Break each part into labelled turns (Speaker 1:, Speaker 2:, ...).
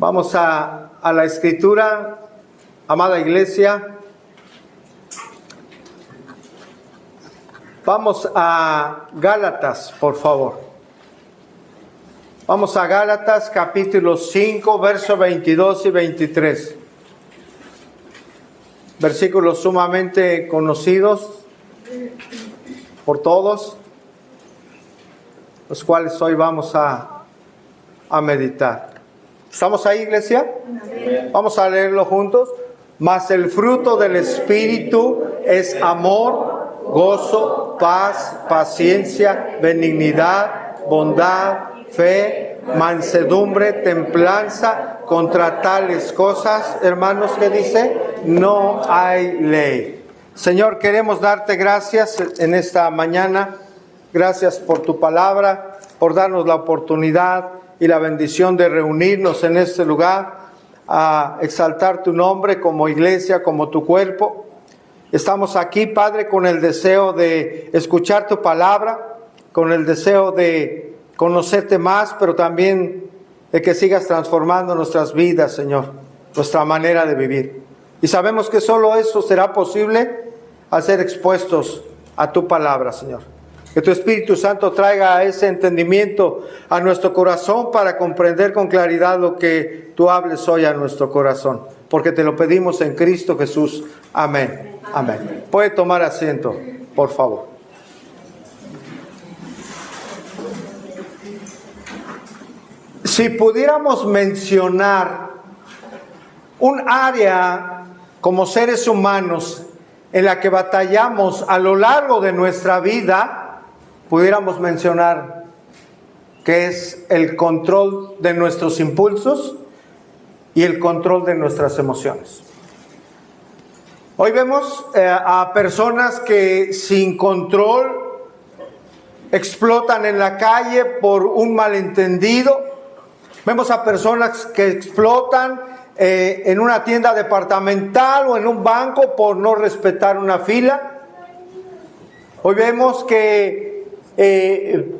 Speaker 1: Vamos a la Escritura, amada iglesia. Vamos a Gálatas, por favor. Vamos a Gálatas capítulo 5, versos 22 y 23. Versículos sumamente conocidos por todos, los cuales hoy vamos a meditar. ¿Estamos ahí, iglesia? Vamos a leerlo juntos. Mas el fruto del Espíritu es amor, gozo, paz, paciencia, benignidad, bondad, fe, mansedumbre, templanza. Contra tales cosas, hermanos, ¿qué dice? No hay ley. Señor, queremos darte gracias en esta mañana. Gracias por tu palabra, por darnos la oportunidad y la bendición de reunirnos en este lugar a exaltar tu nombre como iglesia, como tu cuerpo. Estamos aquí, Padre, con el deseo de escuchar tu palabra, con el deseo de conocerte más, pero también de que sigas transformando nuestras vidas, Señor, nuestra manera de vivir. Y sabemos que solo eso será posible al ser expuestos a tu palabra, Señor. Que tu Espíritu Santo traiga ese entendimiento a nuestro corazón para comprender con claridad lo que tú hables hoy a nuestro corazón. Porque te lo pedimos en Cristo Jesús. Amén. Amén. Puede tomar asiento, por favor. Si pudiéramos mencionar un área como seres humanos en la que batallamos a lo largo de nuestra vida, pudiéramos mencionar que es el control de nuestros impulsos y el control de nuestras emociones. Hoy vemos a personas que sin control explotan en la calle por un malentendido. Vemos a personas que explotan en una tienda departamental o en un banco por no respetar una fila. Hoy vemos que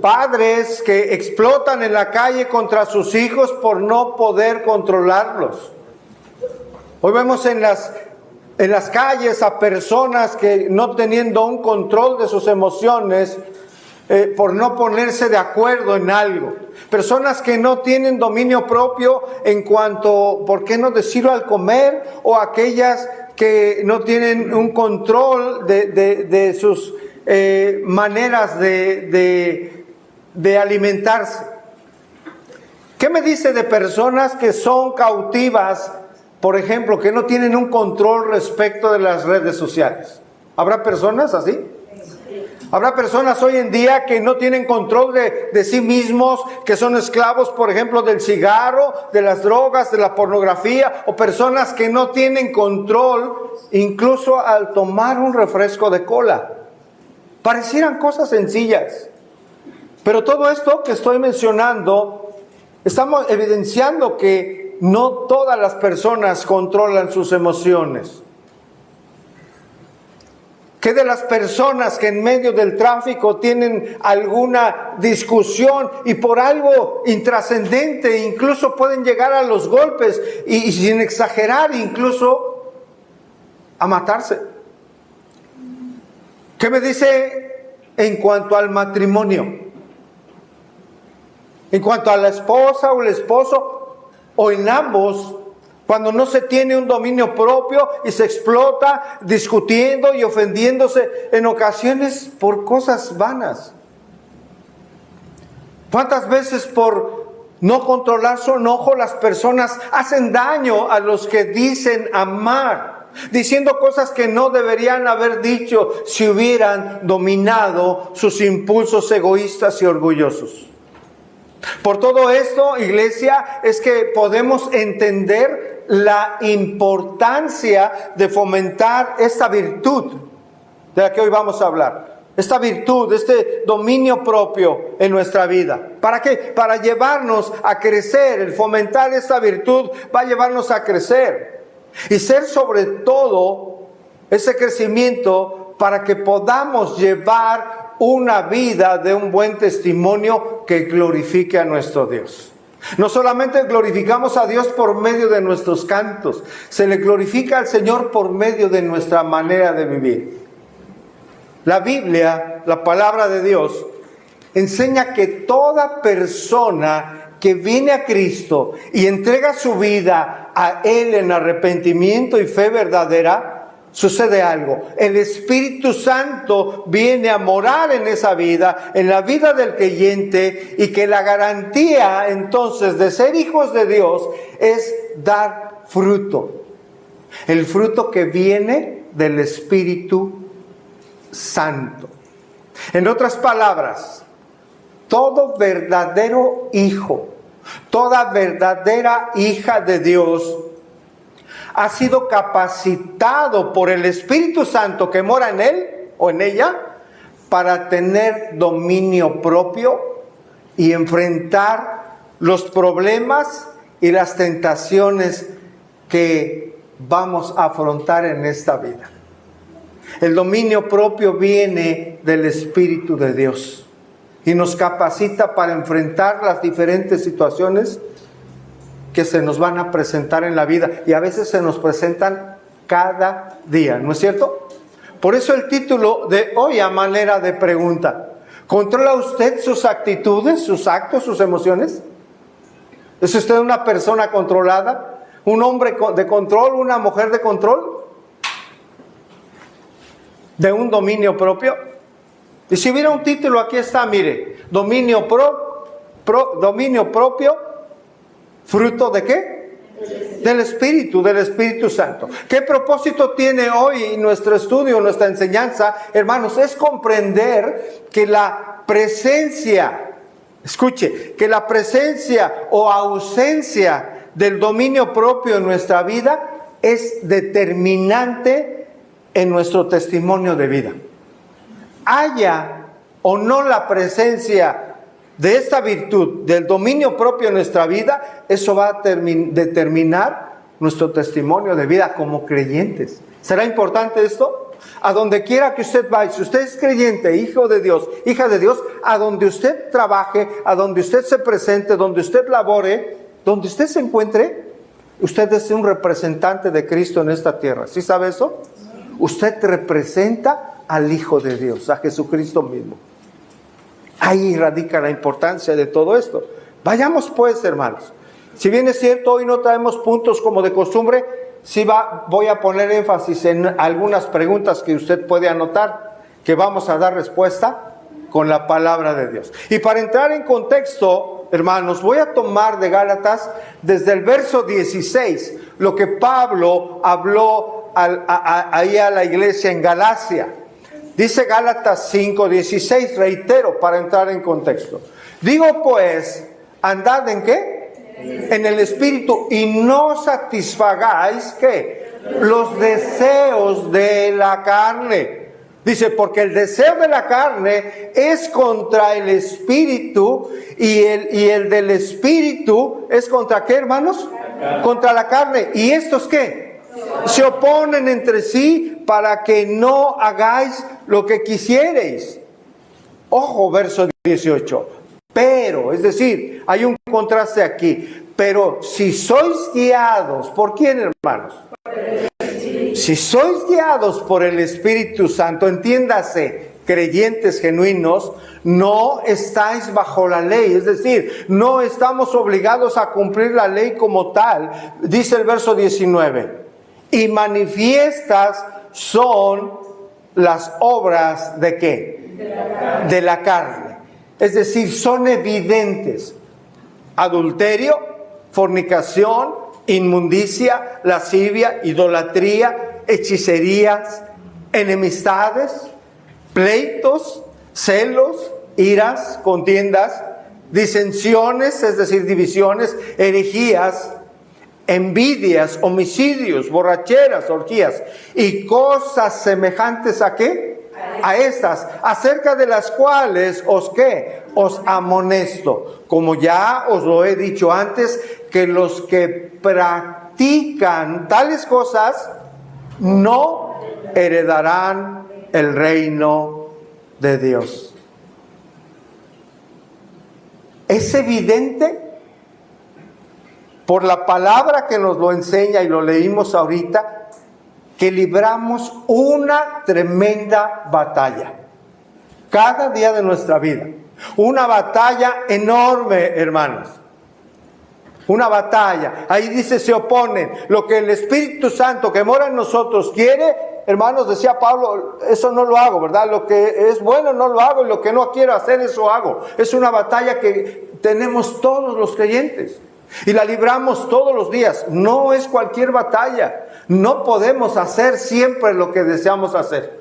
Speaker 1: padres que explotan en la calle contra sus hijos por no poder controlarlos. Hoy vemos en las calles a personas que no teniendo un control de sus emociones, por no ponerse de acuerdo en algo. Personas que no tienen dominio propio en cuanto, ¿por qué no decirlo?, al comer, o aquellas que no tienen un control de sus maneras de alimentarse. ¿Qué me dice de personas que son cautivas, por ejemplo, que no tienen un control respecto de las redes sociales? ¿Habrá personas así? Habrá personas hoy en día que no tienen control de sí mismos, que son esclavos, por ejemplo, del cigarro, de las drogas, de la pornografía, o personas que no tienen control incluso al tomar un refresco de cola. Parecieran cosas sencillas, pero todo esto que estoy mencionando, estamos evidenciando que no todas las personas controlan sus emociones. ¿Qué de las personas que en medio del tráfico tienen alguna discusión y por algo intrascendente incluso pueden llegar a los golpes y sin exagerar incluso a matarse? ¿Qué me dice en cuanto al matrimonio? En cuanto a la esposa o el esposo, o en ambos, cuando no se tiene un dominio propio y se explota discutiendo y ofendiéndose en ocasiones por cosas vanas. ¿Cuántas veces por no controlar su enojo las personas hacen daño a los que dicen amar? Diciendo cosas que no deberían haber dicho si hubieran dominado sus impulsos egoístas y orgullosos. Por todo esto, iglesia, es que podemos entender la importancia de fomentar esta virtud de la que hoy vamos a hablar. Esta virtud, este dominio propio en nuestra vida. ¿Para qué? Para llevarnos a crecer. El fomentar esta virtud va a llevarnos a crecer. Y ser sobre todo ese crecimiento para que podamos llevar una vida de un buen testimonio que glorifique a nuestro Dios. No solamente glorificamos a Dios por medio de nuestros cantos, se le glorifica al Señor por medio de nuestra manera de vivir. La Biblia, la palabra de Dios, enseña que toda persona que viene a Cristo y entrega su vida a Él en arrepentimiento y fe verdadera, sucede algo. El Espíritu Santo viene a morar en esa vida, en la vida del creyente, y que la garantía entonces de ser hijos de Dios es dar fruto. El fruto que viene del Espíritu Santo. En otras palabras, todo verdadero hijo, toda verdadera hija de Dios ha sido capacitado por el Espíritu Santo que mora en él o en ella para tener dominio propio y enfrentar los problemas y las tentaciones que vamos a afrontar en esta vida. El dominio propio viene del Espíritu de Dios y nos capacita para enfrentar las diferentes situaciones que se nos van a presentar en la vida, y a veces se nos presentan cada día, ¿no es cierto? Por eso el título de hoy, a manera de pregunta: ¿controla usted sus actitudes, sus actos, sus emociones? ¿Es usted una persona controlada? ¿Un hombre de control? ¿Una mujer de control? ¿De un dominio propio? Y si hubiera un título, aquí está, mire: dominio propio. ¿Fruto de qué? Del Espíritu Santo. ¿Qué propósito tiene hoy nuestro estudio, nuestra enseñanza, hermanos? Es comprender que la presencia, escuche, que la presencia o ausencia del dominio propio en nuestra vida es determinante en nuestro testimonio de vida. Haya o no la presencia de esta virtud, del dominio propio en nuestra vida, eso va a determinar nuestro testimonio de vida como creyentes. ¿Será importante esto? A donde quiera que usted vaya, si usted es creyente, hijo de Dios, hija de Dios, a donde usted trabaje, a donde usted se presente, donde usted labore, donde usted se encuentre, usted es un representante de Cristo en esta tierra. ¿Sí sabe eso? Usted representa al Hijo de Dios, a Jesucristo mismo. Ahí radica la importancia de todo esto. Vayamos pues, hermanos. Si bien es cierto, hoy no traemos puntos como de costumbre, sí voy a poner énfasis en algunas preguntas que usted puede anotar, que vamos a dar respuesta con la palabra de Dios. Y para entrar en contexto, hermanos, voy a tomar de Gálatas desde el verso 16, lo que Pablo habló ahí a la iglesia en Galacia. Dice Gálatas 5:16, reitero para entrar en contexto. Digo pues, andad ¿en qué? En el Espíritu, y no satisfagáis ¿qué? Los deseos de la carne. Dice, porque el deseo de la carne es contra el Espíritu, y el del Espíritu es contra ¿qué, hermanos? Contra la carne. ¿Y estos qué? Se oponen entre sí para que no hagáis lo que quisiereis. Ojo, verso 18. Pero, es decir, hay un contraste aquí. Pero si sois guiados, ¿por quién, hermanos? Si sois guiados por el Espíritu Santo, entiéndase, creyentes genuinos, no estáis bajo la ley, es decir, no estamos obligados a cumplir la ley como tal. Dice el verso 19. Y manifiestas son las obras ¿de qué? De la carne. Es decir, son evidentes: adulterio, fornicación, inmundicia, lascivia, idolatría, hechicerías, enemistades, pleitos, celos, iras, contiendas, disensiones, es decir, divisiones, herejías, envidias, homicidios, borracheras, orgías y cosas semejantes ¿a qué? A estas, acerca de las cuales os ¿qué? Os amonesto, como ya os lo he dicho antes, que los que practican tales cosas no heredarán el reino de Dios. Es evidente por la palabra que nos lo enseña y lo leímos ahorita, que libramos una tremenda batalla cada día de nuestra vida. Una batalla enorme, hermanos. Una batalla. Ahí dice, se oponen. Lo que el Espíritu Santo que mora en nosotros quiere, hermanos, decía Pablo, eso no lo hago, ¿verdad? Lo que es bueno no lo hago y lo que no quiero hacer, eso hago. Es una batalla que tenemos todos los creyentes y la libramos todos los días. No es cualquier batalla. No podemos hacer siempre lo que deseamos hacer.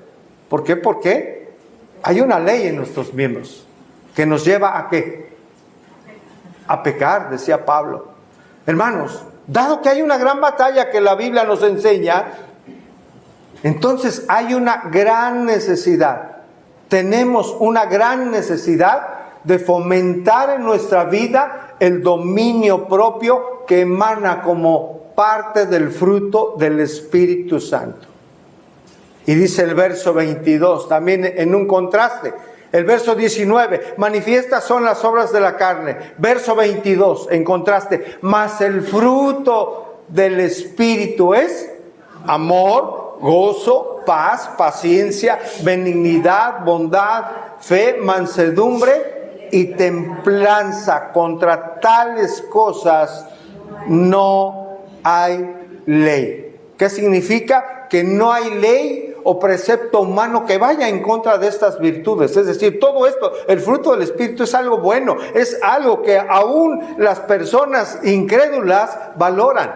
Speaker 1: ¿Por qué? Porque hay una ley en nuestros miembros que nos lleva a ¿qué? A pecar, decía Pablo. Hermanos, dado que hay una gran batalla que la Biblia nos enseña, entonces hay una gran necesidad. Tenemos una gran necesidad de fomentar en nuestra vida el dominio propio que emana como parte del fruto del Espíritu Santo. Y dice el verso 22, también en un contraste. El verso 19, manifiestas son las obras de la carne. Verso 22, en contraste, mas el fruto del Espíritu es amor, gozo, paz, paciencia, benignidad, bondad, fe, mansedumbre y templanza. Contra tales cosas no hay ley. ¿Qué significa? Que no hay ley o precepto humano que vaya en contra de estas virtudes. Es decir, todo esto, el fruto del Espíritu es algo bueno, es algo que aún las personas incrédulas valoran.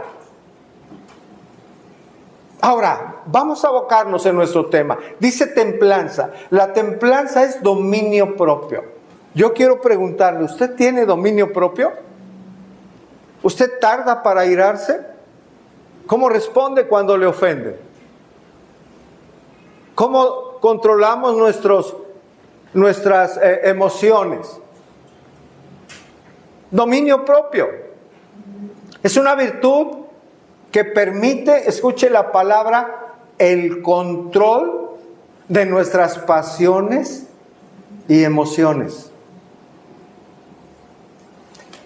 Speaker 1: Ahora, vamos a abocarnos en nuestro tema. Dice templanza. La templanza es dominio propio. Yo quiero preguntarle, ¿usted tiene dominio propio? ¿Usted tarda para airarse? ¿Cómo responde cuando le ofende? ¿Cómo controlamos nuestras emociones? Dominio propio. Es una virtud que permite, escuche la palabra, el control de nuestras pasiones y emociones.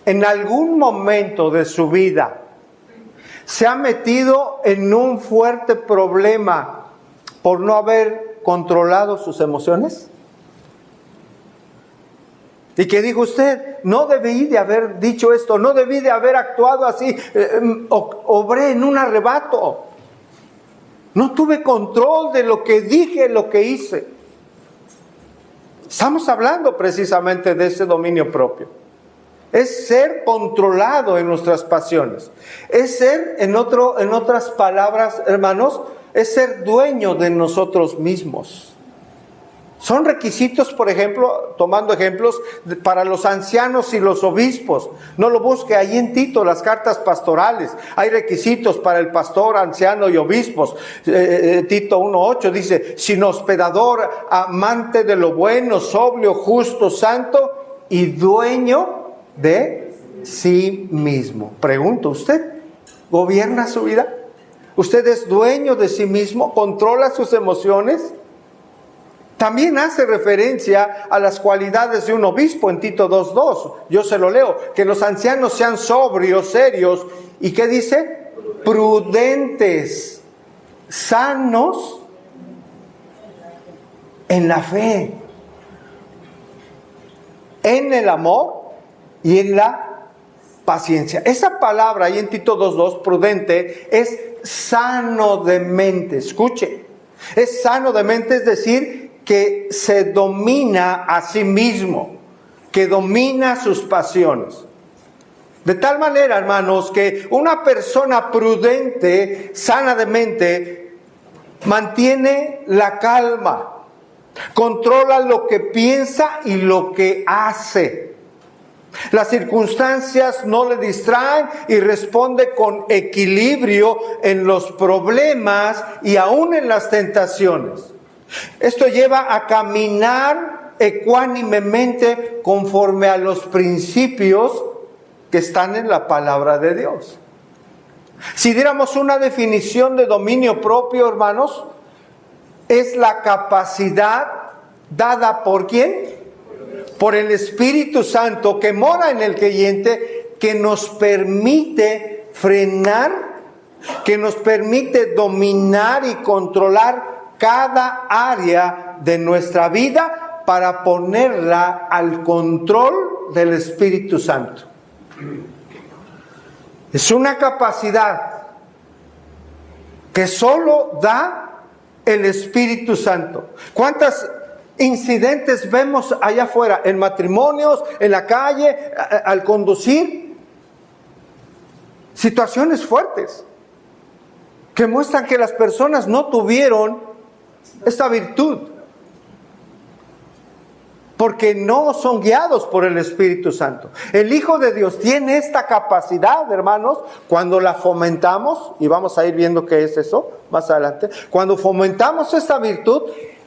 Speaker 1: En algún momento de su vida se ha metido en un fuerte problema por no haber controlado sus emociones. ¿Y qué dijo usted? No debí de haber dicho esto, no debí de haber actuado así, obré en un arrebato. No tuve control de lo que dije, lo que hice. Estamos hablando precisamente de ese dominio propio. Es ser controlado en nuestras pasiones. Es ser, en otras palabras, hermanos, es ser dueño de nosotros mismos. Son requisitos, por ejemplo, tomando ejemplos, para los ancianos y los obispos. No lo busque ahí en Tito, las cartas pastorales. Hay requisitos para el pastor, anciano y obispos. Tito 1:8 dice, sin hospedador, amante de lo bueno, sobrio, justo, santo y dueño de sí mismo. Pregunto, ¿usted gobierna su vida? ¿Usted es dueño de sí mismo? ¿Controla sus emociones? También hace referencia a las cualidades de un obispo en Tito 2:2. Yo se lo leo. Que los ancianos sean sobrios, serios. ¿Y qué dice? Prudentes, sanos en la fe, en el amor y en la paciencia. Esa palabra ahí en Tito 2:2, prudente, es sano de mente. Escuche, es sano de mente, es decir, que se domina a sí mismo, que domina sus pasiones. De tal manera, hermanos, que una persona prudente, sana de mente, mantiene la calma, controla lo que piensa y lo que hace. Las circunstancias no le distraen y responde con equilibrio en los problemas y aún en las tentaciones. Esto lleva a caminar ecuánimemente conforme a los principios que están en la palabra de Dios. Si diéramos una definición de dominio propio, hermanos, es la capacidad dada ¿por quién? Por el Espíritu Santo que mora en el creyente, que nos permite frenar, que nos permite dominar y controlar cada área de nuestra vida para ponerla al control del Espíritu Santo. Es una capacidad que solo da el Espíritu Santo. ¿Cuántos incidentes vemos allá afuera, en matrimonios, en la calle, al conducir? Situaciones fuertes que muestran que las personas no tuvieron esta virtud, porque no son guiados por el Espíritu Santo. El Hijo de Dios tiene esta capacidad, hermanos, cuando la fomentamos, y vamos a ir viendo qué es eso más adelante. Cuando fomentamos esta virtud,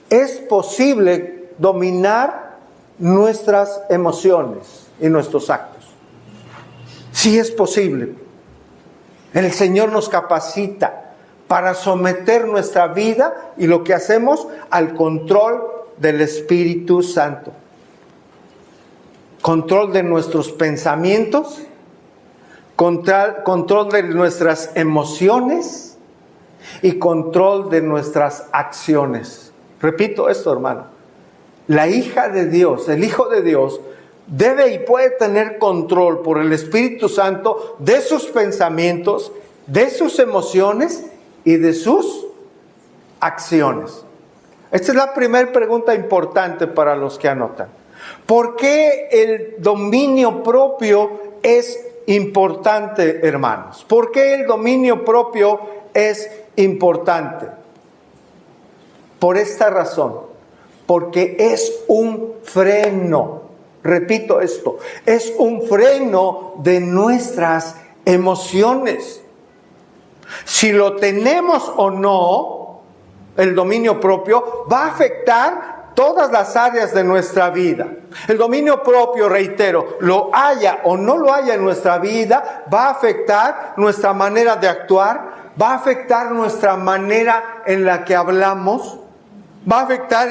Speaker 1: es posible dominar nuestras emociones y nuestros actos. Sí es posible. El Señor nos capacita para someter nuestra vida y lo que hacemos al control del Espíritu Santo. Control de nuestros pensamientos, control de nuestras emociones y control de nuestras acciones. Repito esto, hermano. La hija de Dios, el Hijo de Dios, debe y puede tener control por el Espíritu Santo de sus pensamientos, de sus emociones y de sus acciones. Esta es la primera pregunta importante para los que anotan. ¿Por qué el dominio propio es importante, hermanos? ¿Por qué el dominio propio es importante? Por esta razón, porque es un freno. Repito esto, es un freno de nuestras emociones. Si lo tenemos o no, el dominio propio va a afectar todas las áreas de nuestra vida. El dominio propio, reitero, lo haya o no lo haya en nuestra vida, va a afectar nuestra manera de actuar, va a afectar nuestra manera en la que hablamos, va a afectar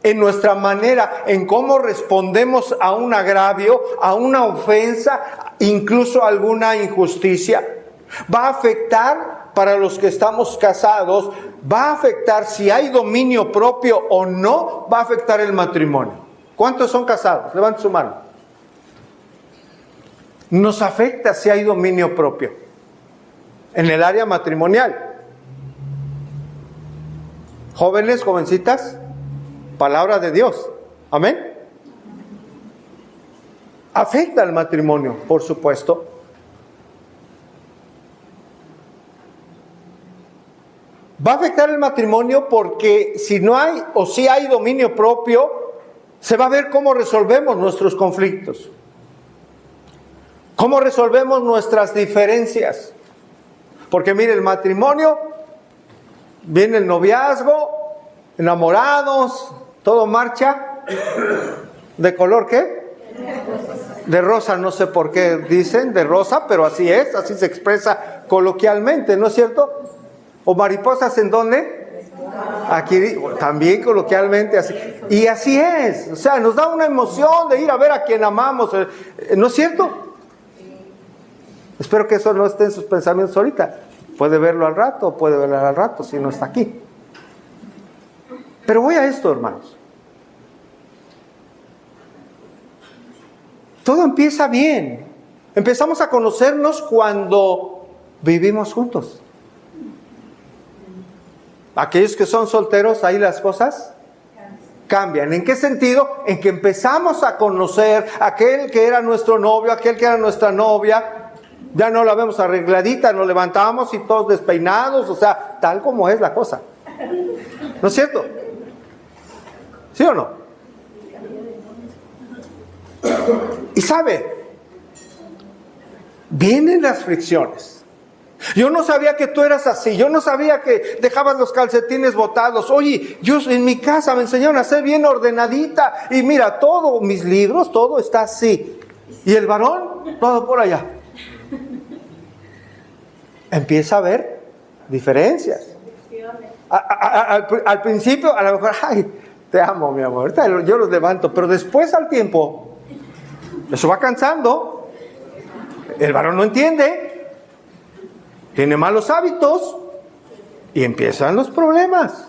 Speaker 1: en nuestra manera en cómo respondemos a un agravio, a una ofensa, incluso a alguna injusticia. Va a afectar, para los que estamos casados, va a afectar si hay dominio propio o no, va a afectar el matrimonio. ¿Cuántos son casados? Levanten su mano. Nos afecta si hay dominio propio en el área matrimonial. Jóvenes, jovencitas, palabra de Dios. Amén. Afecta al matrimonio, por supuesto. Va a afectar el matrimonio porque si no hay o si hay dominio propio, se va a ver cómo resolvemos nuestros conflictos, cómo resolvemos nuestras diferencias. Porque mire, el matrimonio, viene el noviazgo, enamorados, todo marcha. ¿De color qué? De rosa, no sé por qué dicen de rosa, pero así es, así se expresa coloquialmente, ¿no es cierto? ¿O mariposas en dónde? Aquí también coloquialmente así. Y así es, o sea, nos da una emoción de ir a ver a quien amamos, ¿no es cierto? Espero que eso no esté en sus pensamientos ahorita. Puede verlo al rato, puede verlo al rato si no está aquí. Pero voy a esto, hermanos. Todo empieza bien. Empezamos a conocernos cuando vivimos juntos. Aquellos que son solteros, ahí las cosas cambian. ¿En qué sentido? En que empezamos a conocer aquel que era nuestro novio, aquel que era nuestra novia. Ya no la vemos arregladita, nos levantamos y todos despeinados, o sea, tal como es la cosa. ¿No es cierto? ¿Sí o no? Y sabe, vienen las fricciones. Yo no sabía que tú eras así, yo no sabía que dejabas los calcetines botados. Oye, yo en mi casa me enseñaron a ser bien ordenadita y mira, todo, mis libros, todo está así. Y el varón, todo por allá. Empieza a haber diferencias. Al principio, a lo mejor, ay, te amo, mi amor, ahorita yo los levanto, pero después al tiempo, eso va cansando. El varón no entiende. tiene malos hábitos y empiezan los problemas.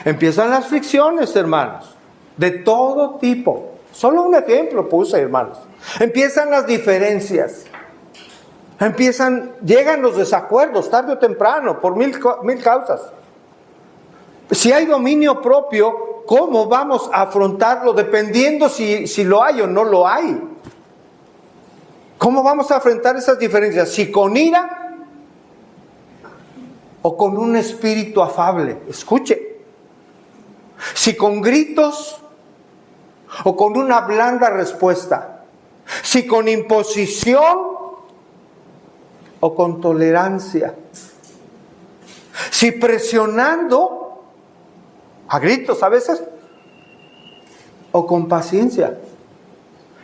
Speaker 1: Empiezan las fricciones, hermanos, de todo tipo. Solo un ejemplo puse, hermanos. Empiezan las diferencias. Llegan los desacuerdos tarde o temprano por mil causas. Si hay dominio propio, ¿cómo vamos a afrontarlo? Dependiendo si lo hay o no lo hay. ¿Cómo vamos a afrontar esas diferencias? ¿Si con ira o con un espíritu afable? Escuche. ¿Si con gritos o con una blanda respuesta? ¿Si con imposición o con tolerancia? ¿Si presionando a gritos a veces o con paciencia?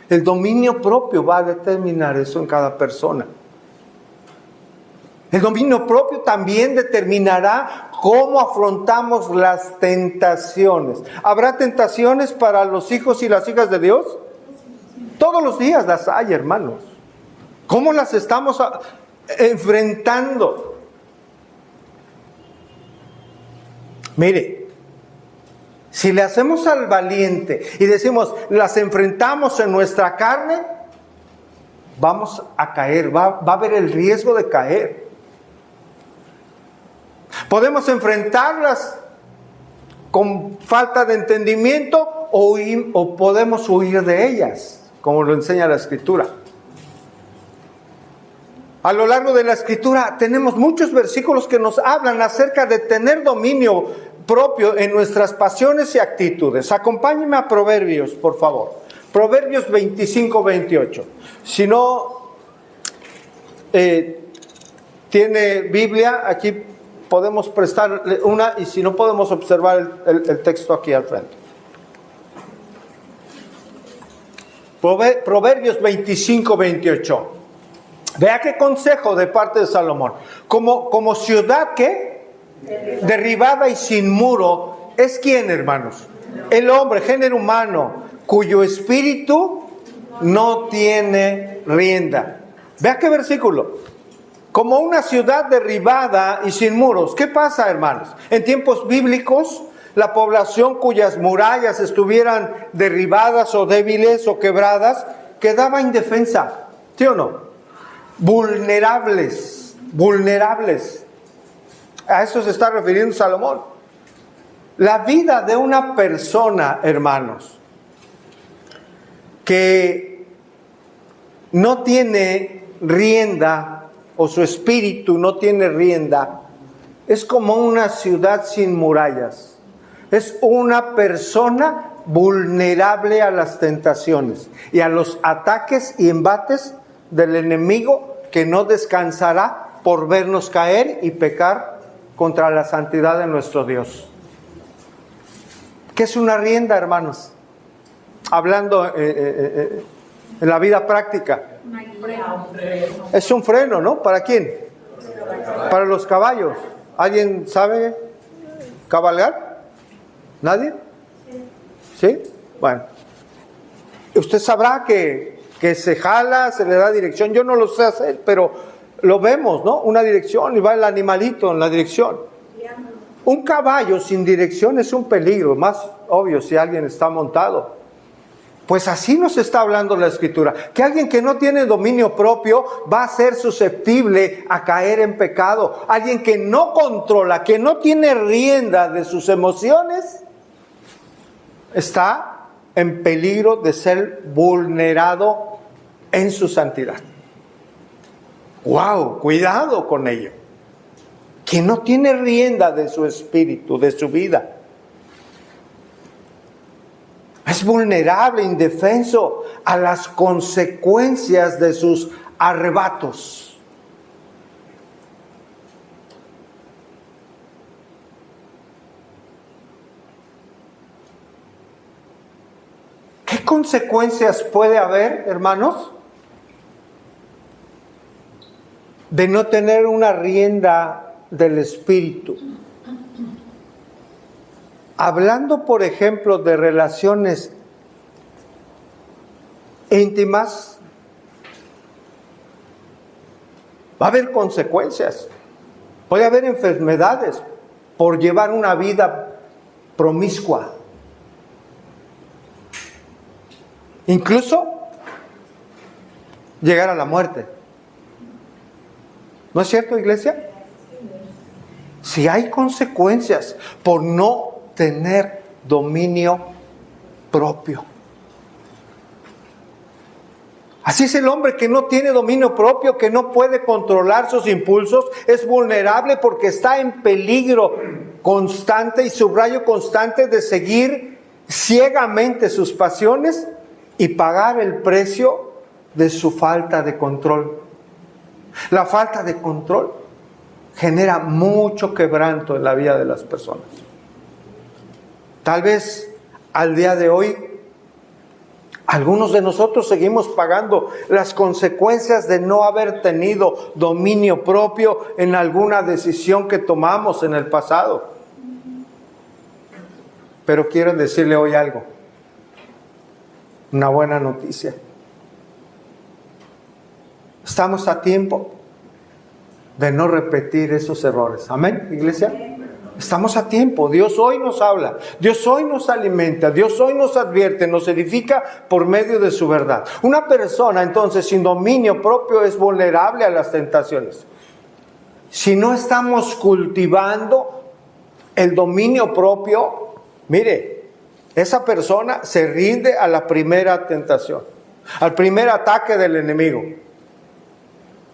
Speaker 1: El dominio propio va a determinar eso en cada persona. El dominio propio también determinará cómo afrontamos las tentaciones. ¿Habrá tentaciones para los hijos y las hijas de Dios? Todos los días las hay, hermanos. ¿Cómo las estamos enfrentando? Mire, si le hacemos al valiente y decimos, las enfrentamos en nuestra carne, vamos a caer, va a haber el riesgo de caer. Podemos enfrentarlas con falta de entendimiento o podemos huir de ellas, como lo enseña la Escritura. A lo largo de la Escritura tenemos muchos versículos que nos hablan acerca de tener dominio propio en nuestras pasiones y actitudes. Acompáñenme a Proverbios, por favor. Proverbios 25-28. Si no tiene Biblia, aquí podemos prestarle una, y si no podemos observar el texto aquí al frente. Proverbios 25-28. Vea qué consejo de parte de Salomón. Como ciudad que derribada y sin muro, ¿es quién, hermanos? El hombre, género humano, cuyo espíritu no tiene rienda. Vea qué versículo. Como una ciudad derribada y sin muros. ¿Qué pasa, hermanos? En tiempos bíblicos, la población cuyas murallas estuvieran derribadas o débiles o quebradas, quedaba indefensa. ¿Sí o no? Vulnerables. A eso se está refiriendo Salomón. La vida de una persona, hermanos, que no tiene rienda, o su espíritu no tiene rienda, es como una ciudad sin murallas. Es una persona vulnerable a las tentaciones y a los ataques y embates del enemigo, que no descansará por vernos caer y pecar contra la santidad de nuestro Dios. ¿Qué es una rienda, hermanos? Hablando en la vida práctica. Es un freno, ¿no? ¿Para quién? Para los caballos. ¿Alguien sabe cabalgar? ¿Nadie? ¿Sí? Bueno. Usted sabrá que se jala, se le da dirección. Yo no lo sé hacer, pero lo vemos, ¿no? Una dirección y va el animalito en la dirección. Un caballo sin dirección es un peligro, más obvio si alguien está montado. Pues así nos está hablando la Escritura, que alguien que no tiene dominio propio va a ser susceptible a caer en pecado. Alguien que no controla, que no tiene rienda de sus emociones, está en peligro de ser vulnerado en su santidad. ¡Wow! Cuidado con ello. Que no tiene rienda de su espíritu, de su vida. Es vulnerable, indefenso a las consecuencias de sus arrebatos. ¿Qué consecuencias puede haber, hermanos, de no tener una rienda del espíritu? Hablando, por ejemplo, de relaciones íntimas, Va a haber consecuencias. Puede haber enfermedades por llevar una vida promiscua. Incluso llegar a la muerte. ¿No es cierto, iglesia? Si hay consecuencias por no tener dominio propio. Así es el hombre que no tiene dominio propio, que no puede controlar sus impulsos, es vulnerable porque está en peligro constante y subrayo constante de seguir ciegamente sus pasiones y pagar el precio de su falta de control. La falta de control genera mucho quebranto en la vida de las personas. Tal vez al día de hoy algunos de nosotros seguimos pagando las consecuencias de no haber tenido dominio propio en alguna decisión que tomamos en el pasado. Pero quiero decirle hoy algo, una buena noticia. Estamos a tiempo de no repetir esos errores. Amén, iglesia. Estamos a tiempo. Dios hoy nos habla. Dios hoy nos alimenta. Dios hoy nos advierte, nos edifica por medio de su verdad. Una persona entonces sin dominio propio es vulnerable a las tentaciones. Si no estamos cultivando el dominio propio, mire, esa persona se rinde a la primera tentación, al primer ataque del enemigo,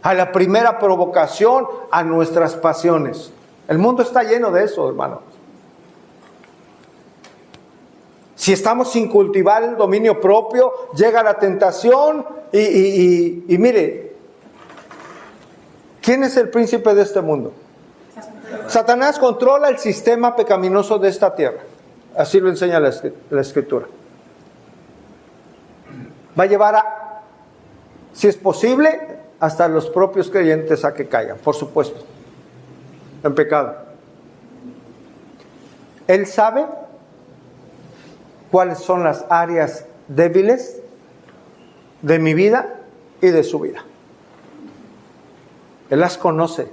Speaker 1: a la primera provocación a nuestras pasiones. El mundo está lleno de eso, hermanos. Si estamos sin cultivar el dominio propio, llega la tentación y mire, ¿quién es el príncipe de este mundo? Satanás controla el sistema pecaminoso de esta tierra. Así lo enseña la Escritura. Va a llevar a, si es posible, hasta los propios creyentes a que caigan, por supuesto, en pecado. Él sabe cuáles son las áreas débiles de mi vida y de su vida. Él las conoce.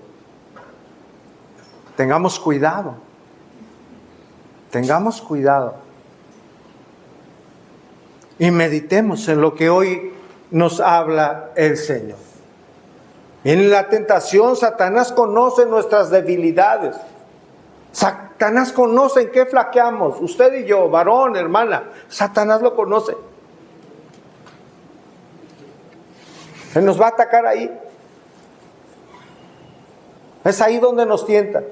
Speaker 1: Tengamos cuidado. Tengamos cuidado. Y meditemos en lo que hoy nos habla el Señor. En la tentación, Satanás conoce nuestras debilidades. Satanás conoce en qué flaqueamos. Usted y yo, varón, hermana, Satanás lo conoce. Él nos va a atacar ahí. Es ahí donde nos tienta.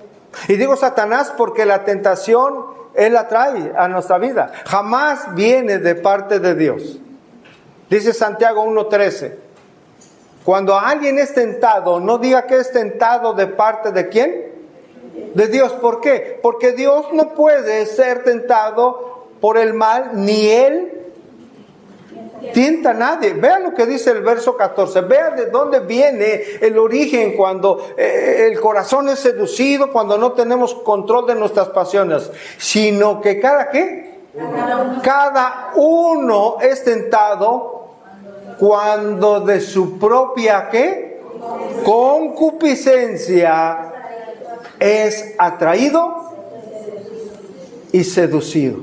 Speaker 1: Y digo Satanás porque la tentación Él la trae a nuestra vida. Jamás viene de parte de Dios. Dice Santiago 1:13. Cuando alguien es tentado, no diga que es tentado de parte de ¿quién? De Dios. ¿Por qué? Porque Dios no puede ser tentado por el mal, ni Él tienta a nadie. Vea lo que dice el verso 14. Vea de dónde viene el origen cuando el corazón es seducido, cuando no tenemos control de nuestras pasiones. Sino que cada uno es tentado cuando de su propia ¿qué? Concupiscencia es atraído y seducido.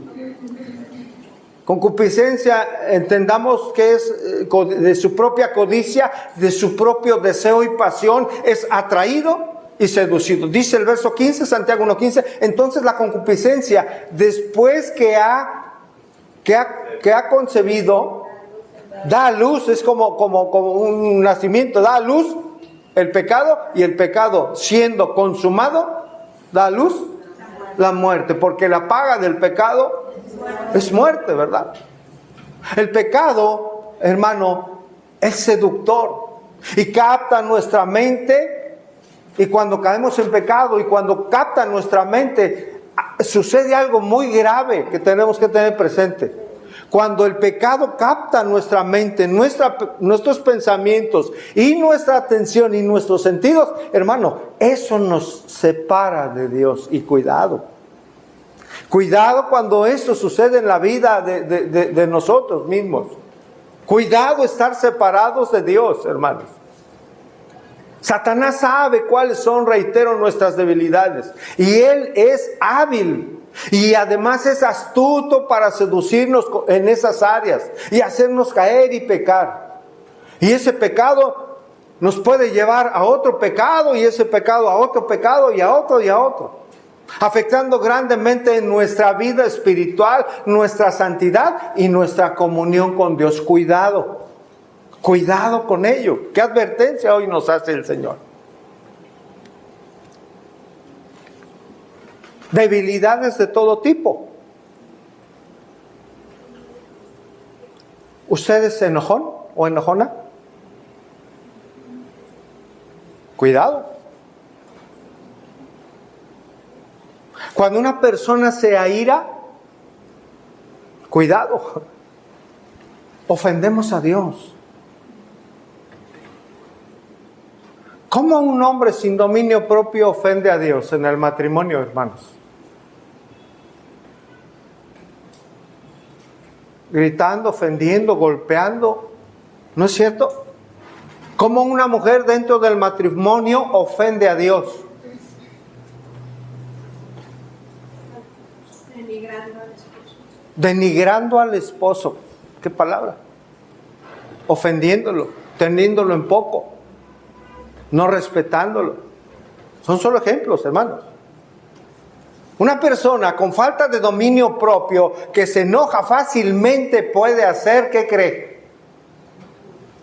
Speaker 1: Concupiscencia, entendamos que es de su propia codicia, de su propio deseo y pasión, es atraído y seducido. Dice el verso 15, Santiago 1:15, entonces la concupiscencia, después que ha concebido, da a luz, es como un nacimiento, da a luz el pecado, y el pecado siendo consumado, da a luz la muerte, porque la paga del pecado es muerte, ¿verdad? El pecado, hermano, es seductor y capta nuestra mente, y cuando caemos en pecado y cuando capta nuestra mente, sucede algo muy grave que tenemos que tener presente. Cuando el pecado capta nuestra mente, nuestros pensamientos y nuestra atención y nuestros sentidos, hermano, eso nos separa de Dios. Y cuidado. Cuidado cuando eso sucede en la vida de nosotros mismos. Cuidado estar separados de Dios, hermanos. Satanás sabe cuáles son, reitero, nuestras debilidades. Y él es hábil. Y además es astuto para seducirnos en esas áreas y hacernos caer y pecar. Y ese pecado nos puede llevar a otro pecado, y ese pecado a otro pecado, y a otro y a otro, afectando grandemente en nuestra vida espiritual, nuestra santidad y nuestra comunión con Dios. Cuidado, cuidado con ello. ¿Qué advertencia hoy nos hace el Señor? Debilidades de todo tipo. ¿Usted es enojón o enojona? Cuidado. Cuando una persona se aira, cuidado. Ofendemos a Dios. ¿Cómo un hombre sin dominio propio ofende a Dios en el matrimonio, hermanos? Gritando, ofendiendo, golpeando. ¿No es cierto? ¿Cómo una mujer dentro del matrimonio ofende a Dios?
Speaker 2: Denigrando al esposo.
Speaker 1: Denigrando al esposo. ¿Qué palabra? Ofendiéndolo, teniéndolo en poco, no respetándolo. Son solo ejemplos, hermanos. Una persona con falta de dominio propio, que se enoja fácilmente, puede hacer, ¿qué cree?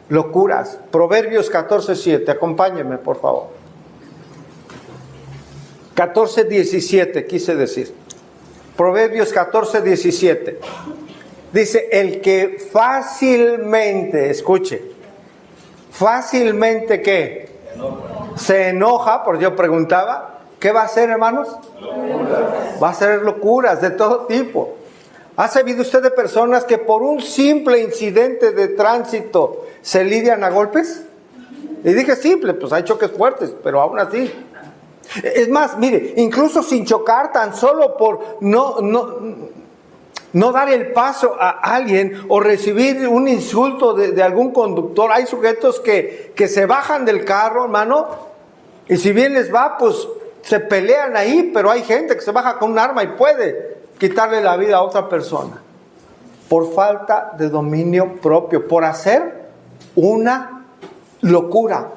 Speaker 1: Locuras. Proverbios 14:7. Acompáñenme, por favor. 14:17 quise decir. Proverbios 14:17. Dice, el que fácilmente, escuche, fácilmente, ¿qué? Se enoja, porque yo preguntaba, ¿qué va a hacer, hermanos? Locuras. Va a hacer locuras de todo tipo. ¿Ha sabido usted de personas que por un simple incidente de tránsito se lidian a golpes? Y dije simple, pues hay choques fuertes, pero aún así. Es más, mire, incluso sin chocar, tan solo por no dar el paso a alguien o recibir un insulto de algún conductor. Hay sujetos que se bajan del carro, hermano, y si bien les va, pues se pelean ahí, pero hay gente que se baja con un arma y puede quitarle la vida a otra persona por falta de dominio propio, por hacer una locura.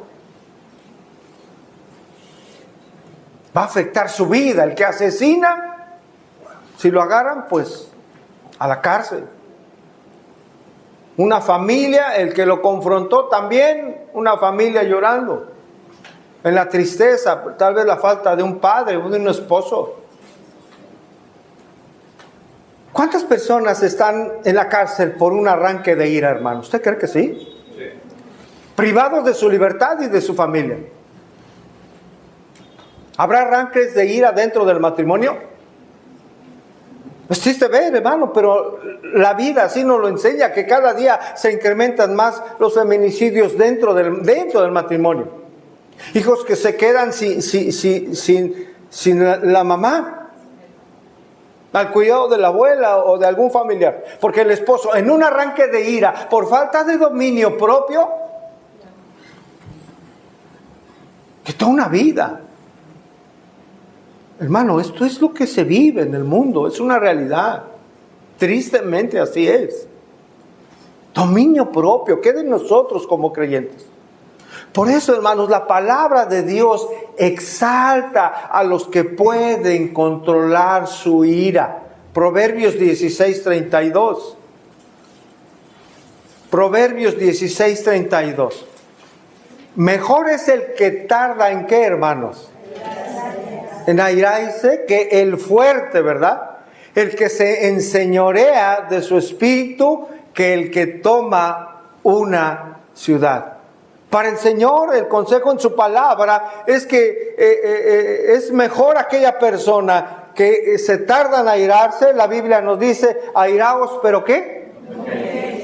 Speaker 1: Va a afectar su vida. El que asesina, si lo agarran, pues a la cárcel. Una familia, el que lo confrontó también, una familia llorando en la tristeza, tal vez la falta de un padre o de un esposo. ¿Cuántas personas están en la cárcel por un arranque de ira, hermano? ¿Usted cree que sí? Sí. Privados de su libertad y de su familia. ¿Habrá arranques de ira dentro del matrimonio? Es triste ver, hermano, pero la vida así nos lo enseña, que cada día se incrementan más los feminicidios dentro del matrimonio. Hijos que se quedan sin la mamá, al cuidado de la abuela o de algún familiar, porque el esposo, en un arranque de ira, por falta de dominio propio, quitó una vida. Hermano, esto es lo que se vive en el mundo, es una realidad. Tristemente así es. Dominio propio, ¿qué de nosotros como creyentes? Por eso, hermanos, la palabra de Dios exalta a los que pueden controlar su ira. Proverbios 16:32. Proverbios 16:32. Mejor es el que tarda en qué, hermanos, en airarse, que el fuerte, ¿verdad? El que se enseñorea de su espíritu, que el que toma una ciudad. Para el Señor, el consejo en su palabra es que es mejor aquella persona que se tarda en airarse. La Biblia nos dice, airaos, ¿pero qué?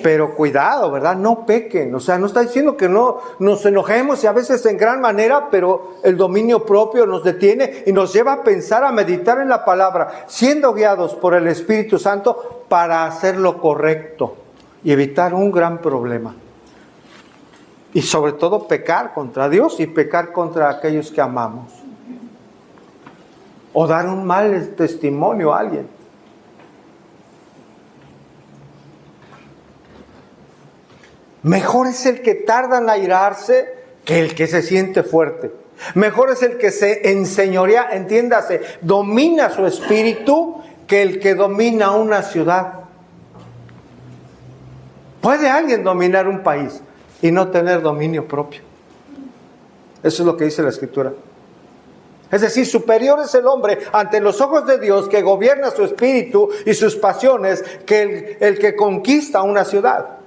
Speaker 1: Pero cuidado, ¿verdad? No pequen. O sea, no está diciendo que no nos enojemos, y a veces en gran manera, pero el dominio propio nos detiene y nos lleva a pensar, a meditar en la palabra, siendo guiados por el Espíritu Santo para hacer lo correcto y evitar un gran problema. Y sobre todo pecar contra Dios y pecar contra aquellos que amamos. O dar un mal testimonio a alguien. Mejor es el que tarda en airarse que el que se siente fuerte. Mejor es el que se enseñorea, entiéndase, domina su espíritu que el que domina una ciudad. ¿Puede alguien dominar un país y no tener dominio propio? Eso es lo que dice la Escritura. Es decir, superior es el hombre ante los ojos de Dios que gobierna su espíritu y sus pasiones que el que conquista una ciudad.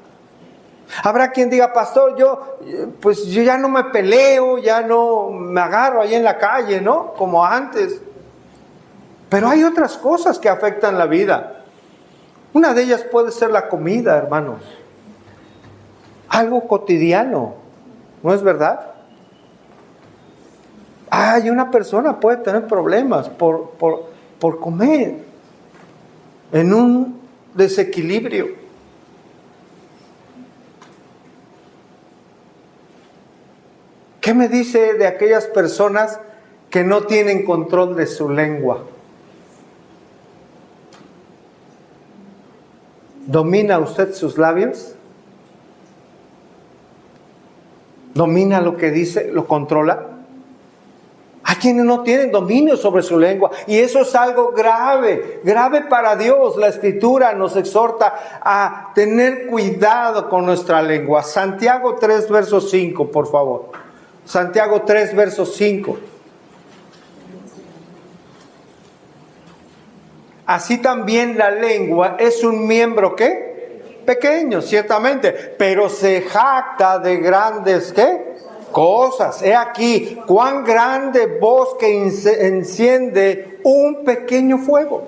Speaker 1: Habrá quien diga, pastor, yo ya no me peleo, ya no me agarro ahí en la calle, ¿no? Como antes. Pero hay otras cosas que afectan la vida. Una de ellas puede ser la comida, hermanos. Algo cotidiano, ¿no es verdad? Y una persona puede tener problemas por comer en un desequilibrio. ¿Qué me dice de aquellas personas que no tienen control de su lengua? ¿Domina usted sus labios? ¿Domina lo que dice? ¿Lo controla? Hay quienes no tienen dominio sobre su lengua y eso es algo grave, grave para Dios. La Escritura nos exhorta a tener cuidado con nuestra lengua. Santiago 3, verso 5, por favor. Santiago 3, verso 5. Así también la lengua es un miembro, ¿qué? Pequeño, ciertamente, pero se jacta de grandes, ¿qué? Cosas. He aquí, cuán grande bosque enciende un pequeño fuego.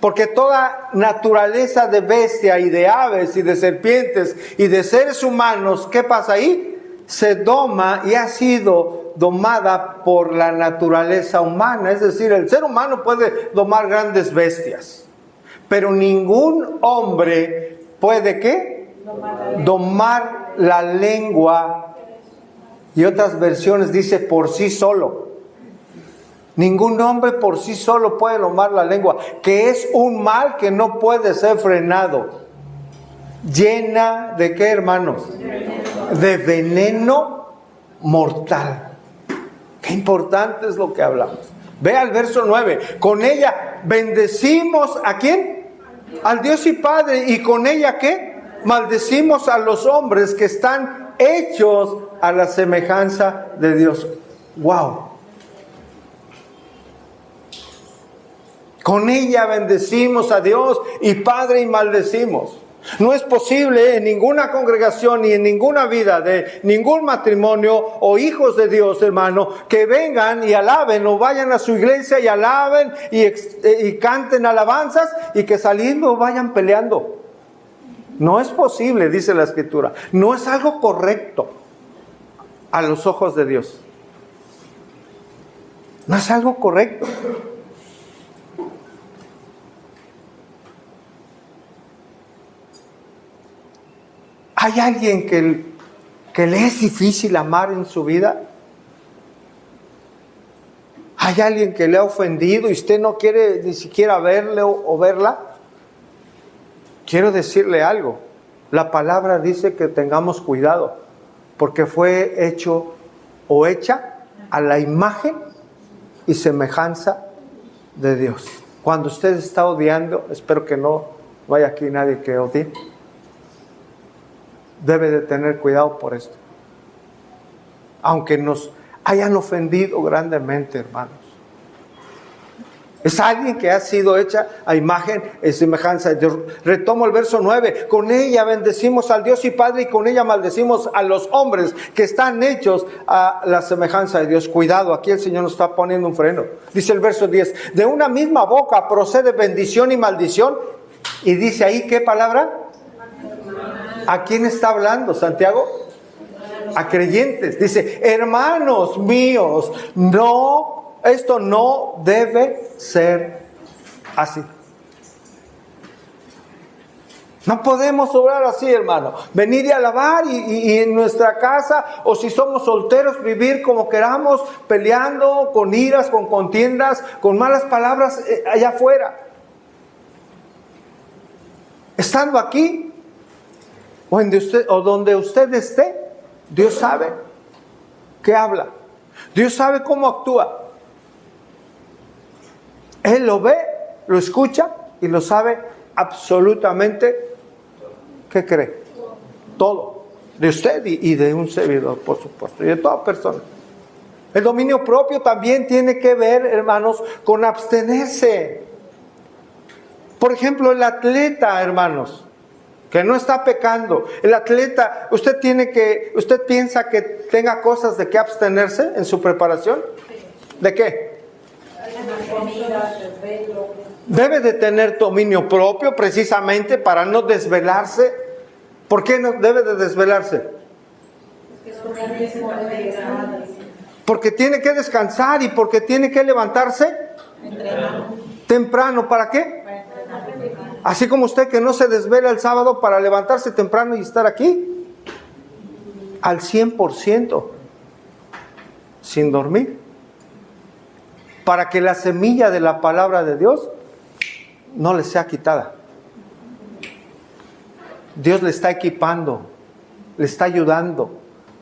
Speaker 1: Porque toda naturaleza de bestia y de aves y de serpientes y de seres humanos, ¿qué pasa ahí? Se doma y ha sido domada por la naturaleza humana. Es decir, el ser humano puede domar grandes bestias, pero ningún hombre puede, ¿qué? Domar la lengua. Y otras versiones dice por sí solo. Ningún hombre por sí solo puede domar la lengua, que es un mal que no puede ser frenado. Llena de ¿qué, hermanos? De veneno mortal. Qué importante es lo que hablamos. Vea el verso 9. Con ella bendecimos ¿a quién? Al Dios y Padre. ¿Y con ella qué? Maldecimos a los hombres que están hechos a la semejanza de Dios. ¡Wow! Con ella bendecimos a Dios y Padre y maldecimos. No es posible en ninguna congregación ni en ninguna vida de ningún matrimonio o hijos de Dios, hermano, que vengan y alaben o vayan a su iglesia y alaben y canten alabanzas y que saliendo vayan peleando. No es posible, dice la Escritura. No es algo correcto a los ojos de Dios. No es algo correcto. ¿Hay alguien que le es difícil amar en su vida? ¿Hay alguien que le ha ofendido y usted no quiere ni siquiera verle o verla? Quiero decirle algo. La palabra dice que tengamos cuidado, porque fue hecho o hecha a la imagen y semejanza de Dios. Cuando usted está odiando, espero que no haya aquí nadie que odie, debe de tener cuidado por esto. Aunque nos hayan ofendido grandemente, hermanos. Es alguien que ha sido hecha a imagen y semejanza de Dios. Retomo el verso 9. Con ella bendecimos al Dios y Padre y con ella maldecimos a los hombres que están hechos a la semejanza de Dios. Cuidado, aquí el Señor nos está poniendo un freno. Dice el verso 10. De una misma boca procede bendición y maldición. Y dice ahí, ¿qué palabra? ¿A quién está hablando, Santiago? A creyentes. Dice, hermanos míos, no, esto no debe ser así. No podemos obrar así, hermano. Venir y alabar y en nuestra casa, o si somos solteros, vivir como queramos, peleando con iras, con contiendas, con malas palabras allá afuera. Estando aquí, o donde usted esté, Dios sabe qué habla. Dios sabe cómo actúa. Él lo ve, lo escucha y lo sabe absolutamente. ¿Qué cree? Todo. De usted y de un servidor, por supuesto, y de toda persona. El dominio propio también tiene que ver, hermanos, con abstenerse. Por ejemplo, el atleta, hermanos, que no está pecando. El atleta, ¿usted piensa que tenga cosas de qué abstenerse en su preparación? ¿De qué? Debe de tener dominio propio precisamente para no desvelarse. ¿Por qué no debe de desvelarse? Porque tiene que descansar y porque tiene que levantarse temprano. ¿Para qué? Así como usted que no se desvela el sábado para levantarse temprano y estar aquí al 100% sin dormir, para que la semilla de la palabra de Dios no le sea quitada. Dios le está equipando, le está ayudando,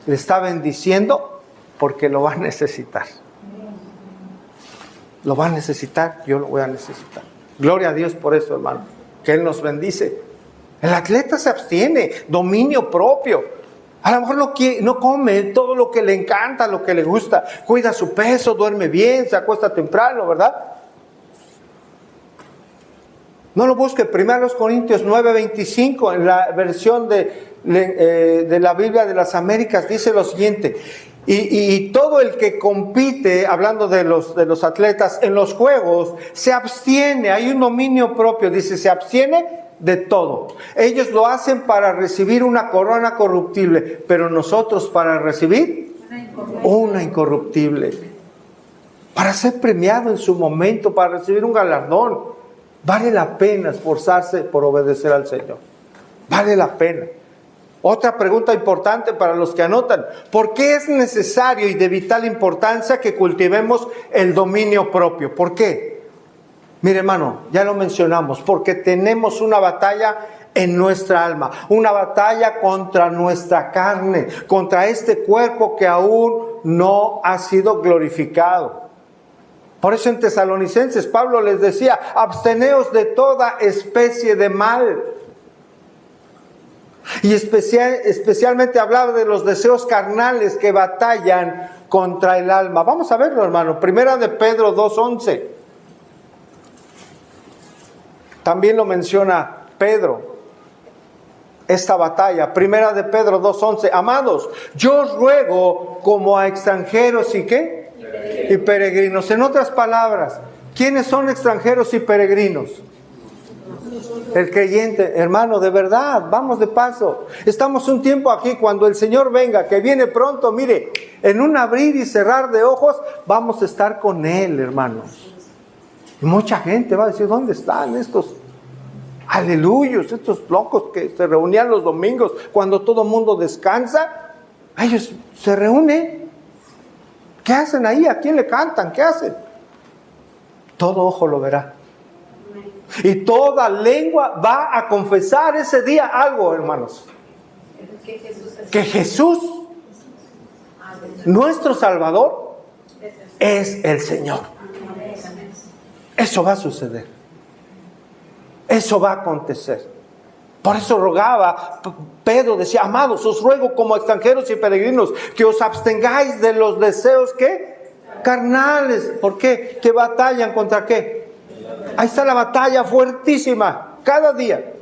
Speaker 1: le está bendiciendo, porque lo va a necesitar. Lo va a necesitar, yo lo voy a necesitar. Gloria a Dios por eso, hermano, que Él nos bendice. El atleta se abstiene, dominio propio. A lo mejor no come todo lo que le encanta, lo que le gusta. Cuida su peso, duerme bien, se acuesta temprano, ¿verdad? No lo busque. 1 Corintios 9:25, en la versión de la Biblia de las Américas, dice lo siguiente: y todo el que compite, hablando de los atletas, en los juegos, se abstiene. Hay un dominio propio, dice, se abstiene de todo. Ellos lo hacen para recibir una corona corruptible, pero nosotros para recibir una incorruptible. Para ser premiado en su momento, para recibir un galardón. Vale la pena esforzarse por obedecer al Señor. Vale la pena. Otra pregunta importante para los que anotan: ¿por qué es necesario y de vital importancia que cultivemos el dominio propio? ¿Por qué? Mire, hermano, ya lo mencionamos, porque tenemos una batalla en nuestra alma, una batalla contra nuestra carne, contra este cuerpo que aún no ha sido glorificado. Por eso en Tesalonicenses Pablo les decía: absteneos de toda especie de mal. Y especialmente hablaba de los deseos carnales que batallan contra el alma. Vamos a verlo, hermano. 1 de Pedro 2:11. También lo menciona Pedro, esta batalla. 1 de Pedro 2:11. Amados, yo os ruego como a extranjeros y ¿qué? Y peregrinos. En otras palabras, ¿quiénes son extranjeros y peregrinos? El creyente, hermano, de verdad, vamos de paso. Estamos un tiempo aquí, cuando el Señor venga, que viene pronto, mire, en un abrir y cerrar de ojos, vamos a estar con Él, hermanos. Y mucha gente va a decir: ¿dónde están estos aleluyos, estos locos que se reunían los domingos cuando todo el mundo descansa? Ellos se reúnen. ¿Qué hacen ahí? ¿A quién le cantan? ¿Qué hacen? Todo ojo lo verá. Y toda lengua va a confesar ese día algo, hermanos. Que Jesús, nuestro Salvador, es el Señor. Eso va a suceder. Eso va a acontecer. Por eso rogaba, Pedro decía: amados, os ruego como extranjeros y peregrinos que os abstengáis de los deseos, ¿qué? Carnales. ¿Por qué? ¿Que batallan contra qué? Ahí está la batalla fuertísima, cada día.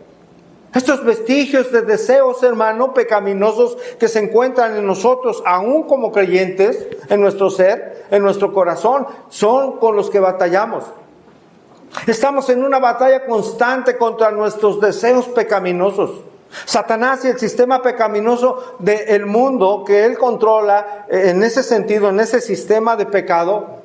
Speaker 1: Estos vestigios de deseos, hermano, pecaminosos que se encuentran en nosotros, aún como creyentes, en nuestro ser, en nuestro corazón, son con los que batallamos. Estamos en una batalla constante contra nuestros deseos pecaminosos. Satanás y el sistema pecaminoso del mundo que él controla, en ese sentido, en ese sistema de pecado,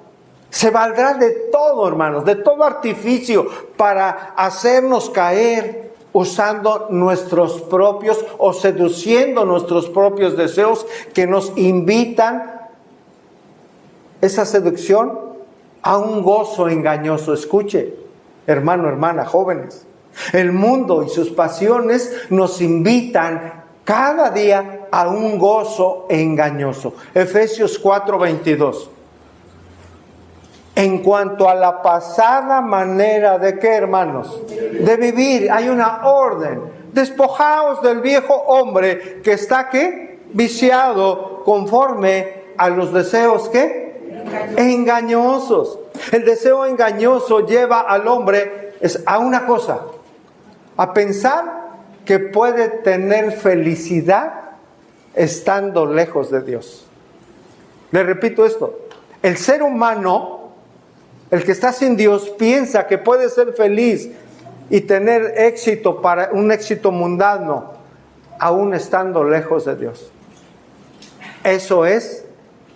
Speaker 1: se valdrá de todo, hermanos, de todo artificio para hacernos caer usando nuestros propios o seduciendo nuestros propios deseos que nos invitan esa seducción a un gozo engañoso. Escuche, hermano, hermana, jóvenes. El mundo y sus pasiones nos invitan cada día a un gozo engañoso. Efesios 4:22. En cuanto a la pasada manera de qué, hermanos, de vivir, hay una orden. Despojaos del viejo hombre que está ¿qué? Viciado conforme a los deseos ¿qué? Engañosos. El deseo engañoso lleva al hombre a una cosa, a pensar que puede tener felicidad estando lejos de Dios. Le repito esto, el ser humano, el que está sin Dios, piensa que puede ser feliz y tener éxito, para un éxito mundano, aún estando lejos de Dios. Eso es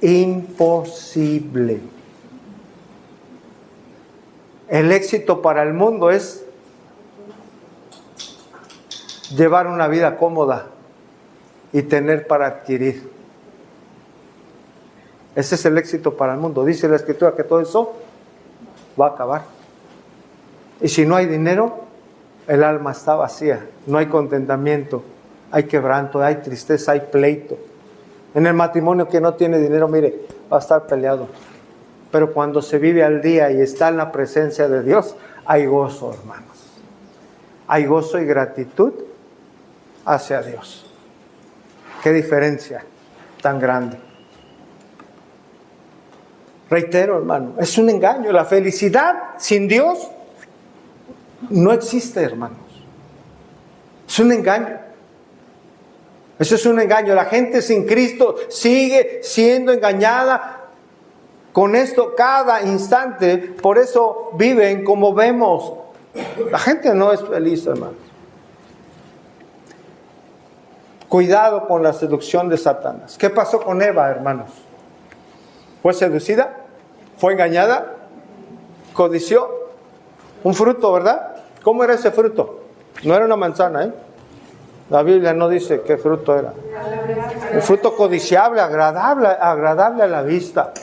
Speaker 1: imposible. El éxito para el mundo es llevar una vida cómoda y tener para adquirir. Ese es el éxito para el mundo. Dice la Escritura que todo eso va a acabar. Y si no hay dinero, el alma está vacía. No hay contentamiento, hay quebranto, hay tristeza, hay pleito. En el matrimonio que no tiene dinero, mire, va a estar peleado. Pero cuando se vive al día y está en la presencia de Dios, hay gozo, hermanos. Hay gozo y gratitud hacia Dios. Qué diferencia tan grande. Reitero, hermano, es un engaño. La felicidad sin Dios no existe, hermanos. Es un engaño. Eso es un engaño. La gente sin Cristo sigue siendo engañada con esto cada instante. Por eso viven como vemos. La gente no es feliz, hermanos. Cuidado con la seducción de Satanás. ¿Qué pasó con Eva, hermanos? ¿Fue seducida? ¿Fue engañada? ¿Codició? Un fruto, ¿verdad? ¿Cómo era ese fruto? No era una manzana, ¿eh? La Biblia no dice qué fruto era. Un fruto codiciable, agradable a la vista.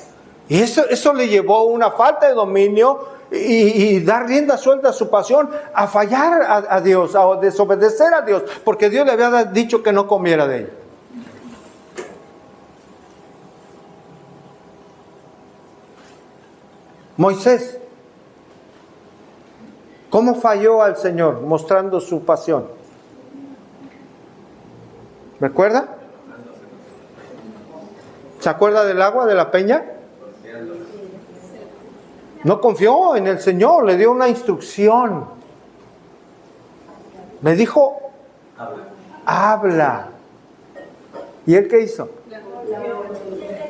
Speaker 1: Y eso le llevó a una falta de dominio y dar rienda suelta a su pasión, a fallar a Dios, a desobedecer a Dios, porque Dios le había dicho que no comiera de ella. Moisés, ¿cómo falló al Señor mostrando su pasión? ¿Recuerda? ¿Se acuerda del agua de la peña? No confió en el Señor, le dio una instrucción. Le dijo, habla. ¿Y él qué hizo?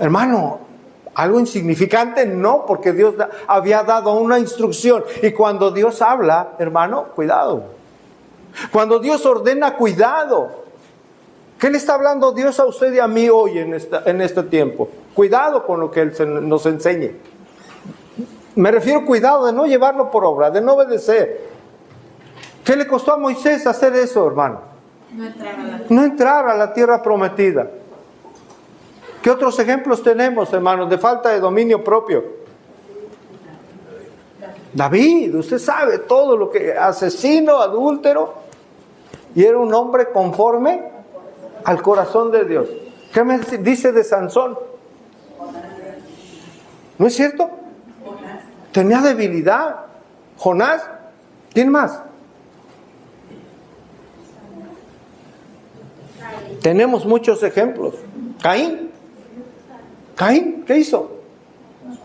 Speaker 1: Hermano, algo insignificante, no, porque Dios había dado una instrucción. Y cuando Dios habla, hermano, cuidado. Cuando Dios ordena, cuidado. ¿Qué le está hablando Dios a usted y a mí hoy en este tiempo? Cuidado con lo que Él nos enseñe. Me refiero cuidado de no llevarlo por obra, de no obedecer. ¿Qué le costó a Moisés hacer eso, hermano? No entrar a la tierra prometida. ¿Qué otros ejemplos tenemos, hermanos, de falta de dominio propio? David, usted sabe todo lo que asesino, adúltero, y era un hombre conforme al corazón de Dios. ¿Qué me dice de Sansón? ¿No es cierto? Tenía debilidad. Jonás, ¿quién más? Tenemos muchos ejemplos. Caín, ¿qué hizo?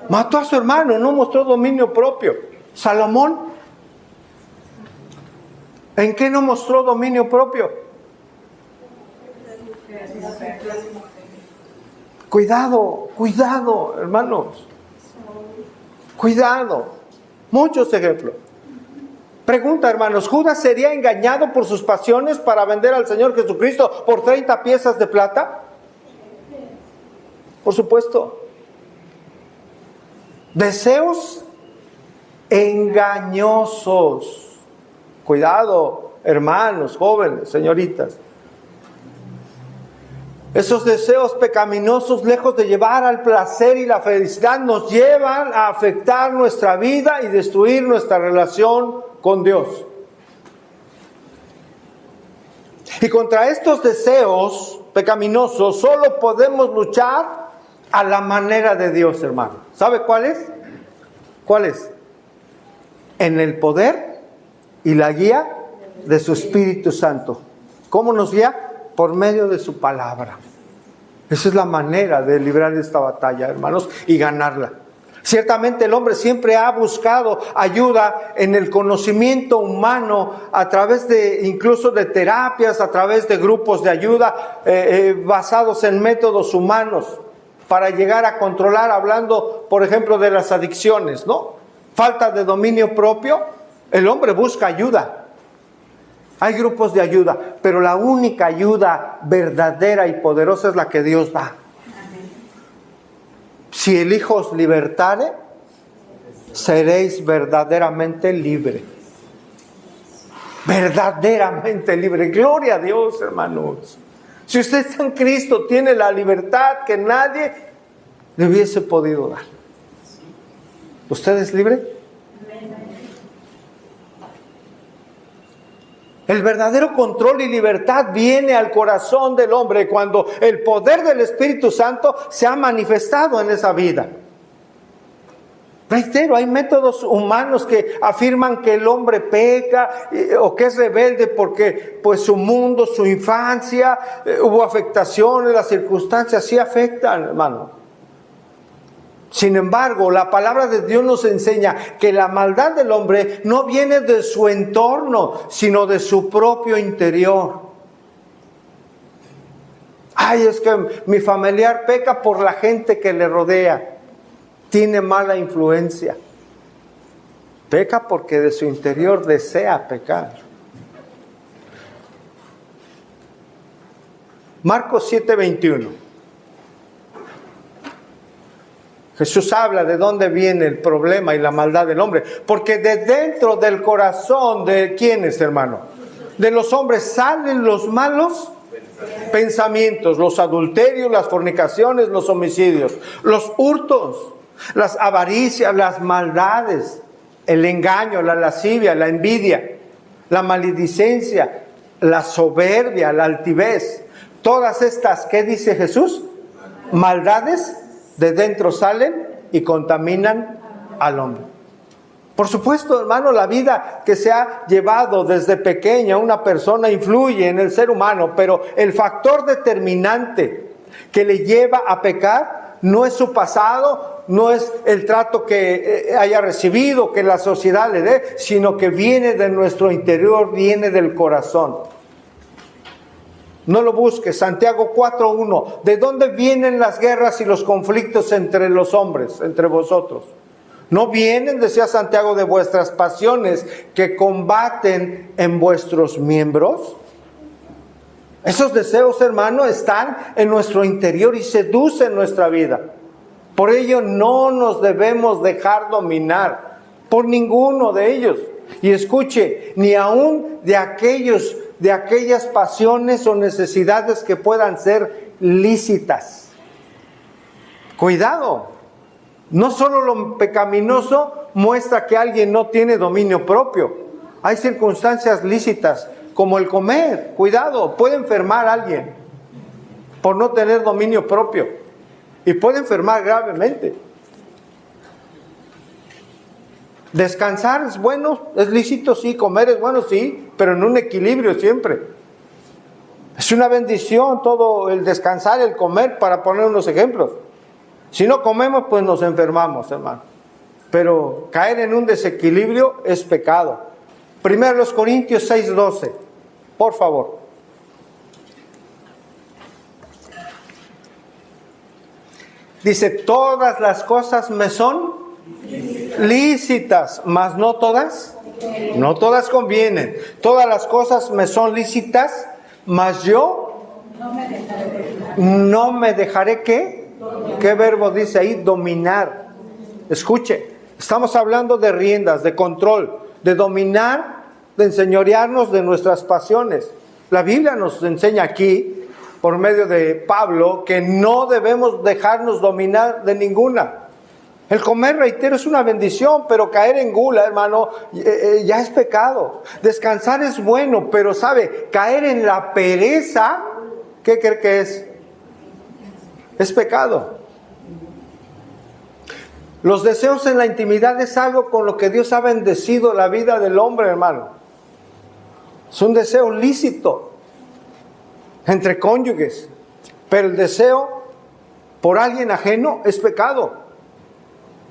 Speaker 1: Mató a su hermano, no mostró dominio propio. Salomón, ¿en qué no mostró dominio propio? Cuidado, hermanos. Cuidado. Muchos ejemplos. Pregunta, hermanos, ¿Judas sería engañado por sus pasiones para vender al Señor Jesucristo por 30 piezas de plata? Por supuesto. Deseos engañosos. Cuidado. hermanos, jóvenes, señoritas. Esos deseos pecaminosos, lejos de llevar al placer y la felicidad, nos llevan a afectar nuestra vida y destruir nuestra relación con Dios. Y contra estos deseos pecaminosos solo podemos luchar a la manera de Dios, hermano. ¿Sabe cuál es? ¿Cuál es? En el poder y la guía de su Espíritu Santo. ¿Cómo nos guía? Por medio de su palabra. Esa es la manera de librar esta batalla, hermanos, y ganarla. Ciertamente el hombre siempre ha buscado ayuda en el conocimiento humano a través de incluso de terapias, a través de grupos de ayuda basados en métodos humanos para llegar a controlar, hablando por ejemplo de las adicciones, ¿no? Falta de dominio propio, el hombre busca ayuda. Hay grupos de ayuda, pero la única ayuda verdadera y poderosa es la que Dios da. Si el Hijo os libertare, seréis verdaderamente libres. Verdaderamente libre. Gloria a Dios, hermanos. Si usted está en Cristo, tiene la libertad que nadie le hubiese podido dar. ¿Usted es libre? El verdadero control y libertad viene al corazón del hombre cuando el poder del Espíritu Santo se ha manifestado en esa vida. Reitero, hay métodos humanos que afirman que el hombre peca o que es rebelde porque pues su mundo, su infancia, hubo afectaciones, las circunstancias sí afectan, hermano. Sin embargo, la palabra de Dios nos enseña que la maldad del hombre no viene de su entorno, sino de su propio interior. Ay, es que mi familiar peca por la gente que le rodea. Tiene mala influencia. Peca porque de su interior desea pecar. Marcos 7:21. Jesús habla de dónde viene el problema y la maldad del hombre. Porque de dentro del corazón de ¿quiénes, hermano? De los hombres salen los malos pensamientos, los adulterios, las fornicaciones, los homicidios, los hurtos, las avaricias, las maldades, el engaño, la lascivia, la envidia, la maledicencia, la soberbia, la altivez. Todas estas, ¿qué dice Jesús? Maldades de dentro salen y contaminan al hombre. Por supuesto, hermano, la vida que se ha llevado desde pequeña una persona influye en el ser humano, pero el factor determinante que le lleva a pecar no es su pasado, no es el trato que haya recibido, que la sociedad le dé, sino que viene de nuestro interior, viene del corazón. No lo busques. Santiago 4:1. ¿De dónde vienen las guerras y los conflictos entre los hombres, entre vosotros? ¿No vienen, decía Santiago, de vuestras pasiones que combaten en vuestros miembros? Esos deseos, hermano, están en nuestro interior y seducen nuestra vida. Por ello no nos debemos dejar dominar por ninguno de ellos. Y escuche, ni aún de aquellas pasiones o necesidades que puedan ser lícitas. Cuidado, no solo lo pecaminoso muestra que alguien no tiene dominio propio. Hay circunstancias lícitas, como el comer. Cuidado, puede enfermar a alguien por no tener dominio propio. Y puede enfermar gravemente. Descansar es bueno, es lícito, sí. Comer es bueno, sí, pero en un equilibrio siempre. Es una bendición todo el descansar, el comer, para poner unos ejemplos. Si no comemos, pues nos enfermamos, hermano. Pero caer en un desequilibrio es pecado. 1 Corintios 6:12, por favor. Dice, todas las cosas me son lícitas, mas no todas convienen. Todas las cosas me son lícitas, mas yo no me dejaré ¿qué? ¿Qué verbo dice ahí? Dominar. Escuche, estamos hablando de riendas, de control, de dominar de enseñorearnos de nuestras pasiones. La Biblia nos enseña aquí, por medio de Pablo, que no debemos dejarnos dominar de ninguna. El comer, reitero, es una bendición, pero caer en gula, hermano, ya es pecado. Descansar es bueno, pero ¿sabe? Caer en la pereza, ¿qué cree que es? Es pecado. Los deseos en la intimidad es algo con lo que Dios ha bendecido la vida del hombre, hermano. Es un deseo lícito entre cónyuges, pero el deseo por alguien ajeno es pecado.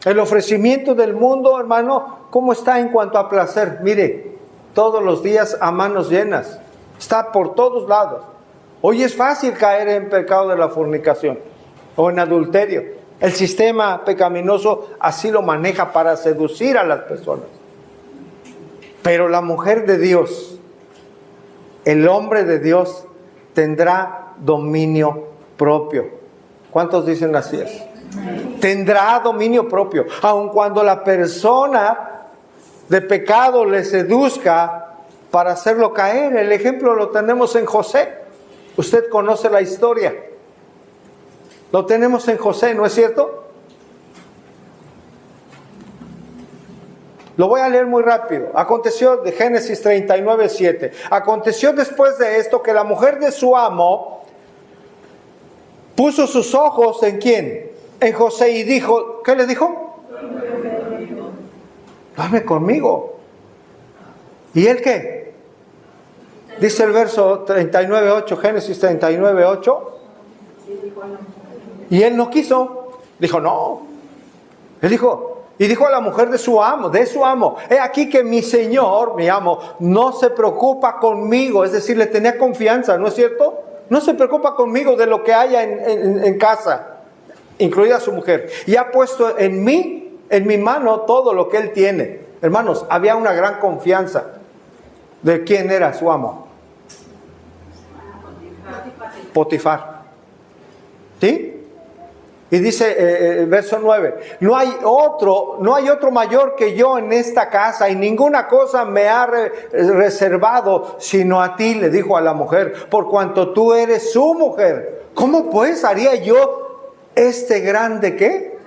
Speaker 1: El ofrecimiento del mundo, hermano, ¿cómo está en cuanto a placer? Mire, todos los días a manos llenas, está por todos lados. Hoy es fácil caer en pecado de la fornicación o en adulterio. El sistema pecaminoso así lo maneja para seducir a las personas. Pero la mujer de Dios, el hombre de Dios, tendrá dominio propio. ¿Cuántos dicen así es? Tendrá dominio propio. Aun cuando la persona de pecado le seduzca para hacerlo caer. El ejemplo lo tenemos en José. Usted conoce la historia. Lo tenemos en José, ¿no es cierto? Lo voy a leer muy rápido. Aconteció, de Génesis 39:7. Aconteció después de esto que la mujer de su amo puso sus ojos ¿en quién? En José y dijo, ¿qué le dijo? Duerme conmigo. ¿Y él qué? Dice el verso 39:8, Génesis 39:8. Y él no quiso. Dijo, no. Él dijo, y dijo a la mujer de su amo, he aquí que mi señor, mi amo, no se preocupa conmigo. Es decir, le tenía confianza, ¿no es cierto? No se preocupa conmigo de lo que haya en casa, incluida su mujer. Y ha puesto en mi mano todo lo que él tiene. Hermanos, había una gran confianza de quién era su amo. Potifar. ¿Sí? Y dice verso 9, no hay otro mayor que yo en esta casa y ninguna cosa me ha reservado sino a ti, le dijo a la mujer, por cuanto tú eres su mujer. ¿Cómo pues haría yo este grande qué?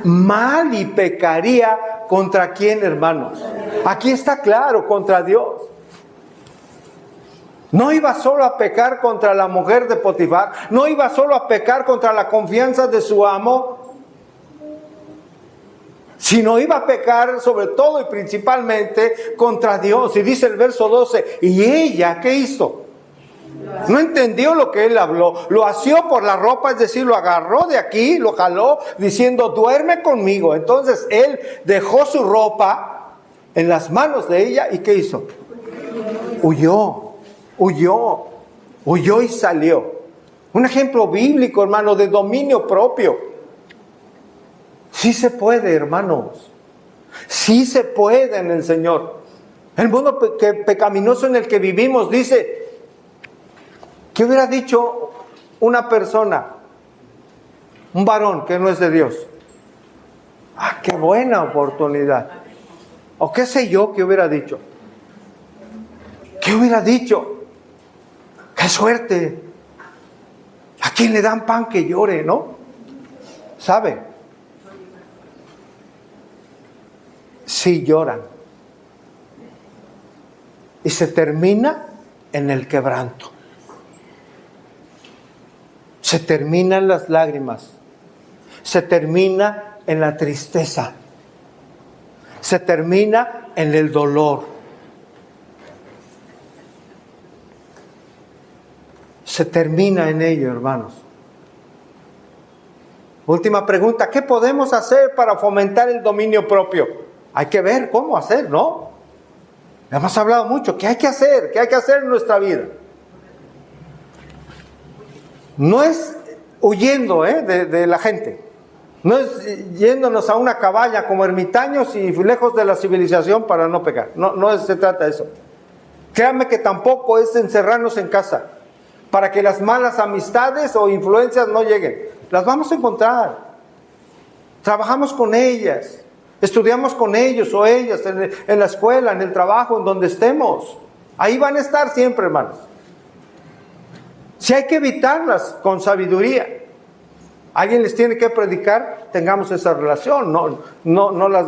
Speaker 1: Mal, y pecaría contra quién, hermanos. Aquí está claro, contra Dios. No iba solo a pecar contra la mujer de Potifar, no iba solo a pecar contra la confianza de su amo, sino iba a pecar sobre todo y principalmente contra Dios. Y dice el verso 12, y ella, ¿qué hizo? No entendió lo que él habló, lo asió por la ropa, es decir, lo agarró de aquí, lo jaló, diciendo, duerme conmigo. Entonces él dejó su ropa en las manos de ella, ¿y qué hizo? Huyó y salió. Un ejemplo bíblico, hermano, de dominio propio. Sí se puede, hermanos. Sí se puede en el Señor. El mundo pecaminoso en el que vivimos dice, ¿qué hubiera dicho una persona, un varón que no es de Dios? Ah, qué buena oportunidad. O qué sé yo qué hubiera dicho. ¿Qué hubiera dicho? ¡Qué suerte! ¿A quién le dan pan que llore, no? ¿Sabe? Sí lloran. Y se termina en el quebranto. Se terminan las lágrimas. Se termina en la tristeza. Se termina en el dolor. Se termina en ello, hermanos. Última pregunta, ¿qué podemos hacer para fomentar el dominio propio? Hay que ver cómo hacer, ¿no? Hemos hablado mucho, ¿qué hay que hacer? ¿Qué hay que hacer en nuestra vida? No es huyendo de la gente. No es yéndonos a una cabaña como ermitaños y lejos de la civilización para no pecar. No se trata de eso. Créanme que tampoco es encerrarnos en casa para que las malas amistades o influencias no lleguen. Las vamos a encontrar. Trabajamos con ellas. Estudiamos con ellos o ellas en la escuela, en el trabajo, en donde estemos. Ahí van a estar siempre, hermanos. Si hay que evitarlas con sabiduría. Alguien les tiene que predicar, tengamos esa relación. No las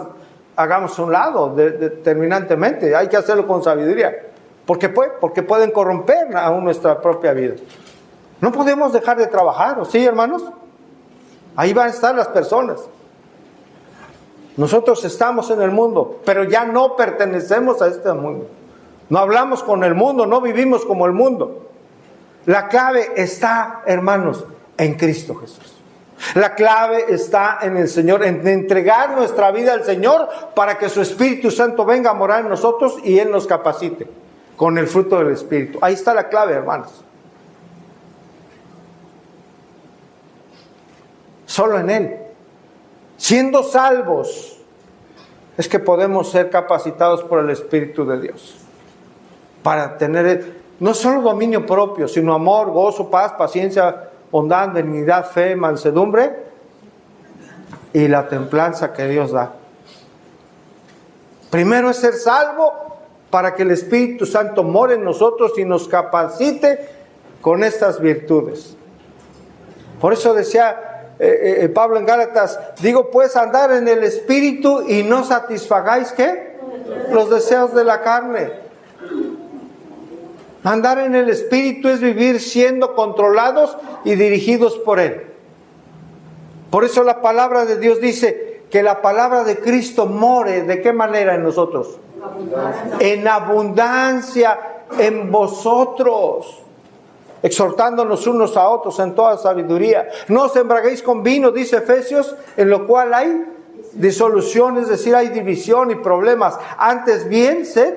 Speaker 1: hagamos a un lado determinantemente. Hay que hacerlo con sabiduría. Porque pueden corromper aún nuestra propia vida. No podemos dejar de trabajar, ¿o sí, hermanos? Ahí van a estar las personas. Nosotros estamos en el mundo, pero ya no pertenecemos a este mundo. No hablamos con el mundo, no vivimos como el mundo. La clave está, hermanos, en Cristo Jesús. La clave está en el Señor, en entregar nuestra vida al Señor para que su Espíritu Santo venga a morar en nosotros y Él nos capacite con el fruto del Espíritu. Ahí está la clave, hermanos. Solo en Él. Siendo salvos, es que podemos ser capacitados por el Espíritu de Dios. Para tener no solo dominio propio, sino amor, gozo, paz, paciencia, bondad, benignidad, fe, mansedumbre y la templanza que Dios da. Primero es ser salvo para que el Espíritu Santo more en nosotros y nos capacite con estas virtudes. Por eso decía Pablo en Gálatas, digo pues andar en el Espíritu y no satisfagáis ¿qué? Los deseos de la carne. Andar en el Espíritu es vivir siendo controlados y dirigidos por Él. Por eso la palabra de Dios dice que la palabra de Cristo more, ¿de qué manera en nosotros? En abundancia en vosotros. Exhortándonos unos a otros en toda sabiduría. No os embriaguéis con vino, dice Efesios, en lo cual hay disolución, es decir, hay división y problemas. Antes bien, sed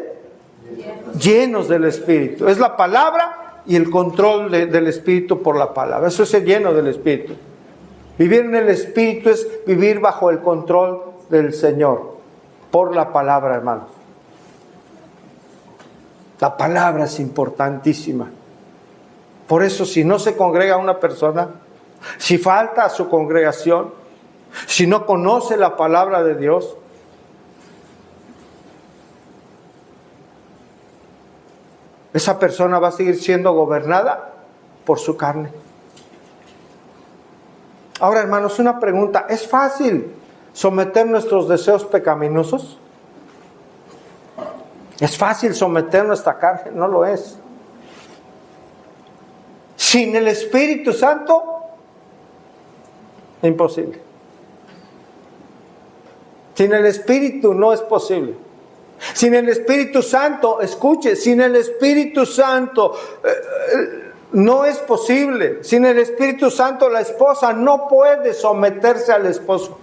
Speaker 1: llenos del Espíritu. Es la palabra y el control del Espíritu por la palabra. Eso es ser lleno del Espíritu. Vivir en el Espíritu es vivir bajo el control del Señor por la palabra, hermanos. La palabra es importantísima. Por eso, si no se congrega una persona, si falta a su congregación, si no conoce la palabra de Dios, esa persona va a seguir siendo gobernada por su carne. Ahora, hermanos, una pregunta. ¿Es fácil someter nuestros deseos pecaminosos? ¿Es fácil someter nuestra carne? No lo es. Sin el Espíritu Santo, imposible. Sin el Espíritu no es posible. Sin el Espíritu Santo, escuche, sin el Espíritu Santo no es posible. Sin el Espíritu Santo la esposa no puede someterse al esposo.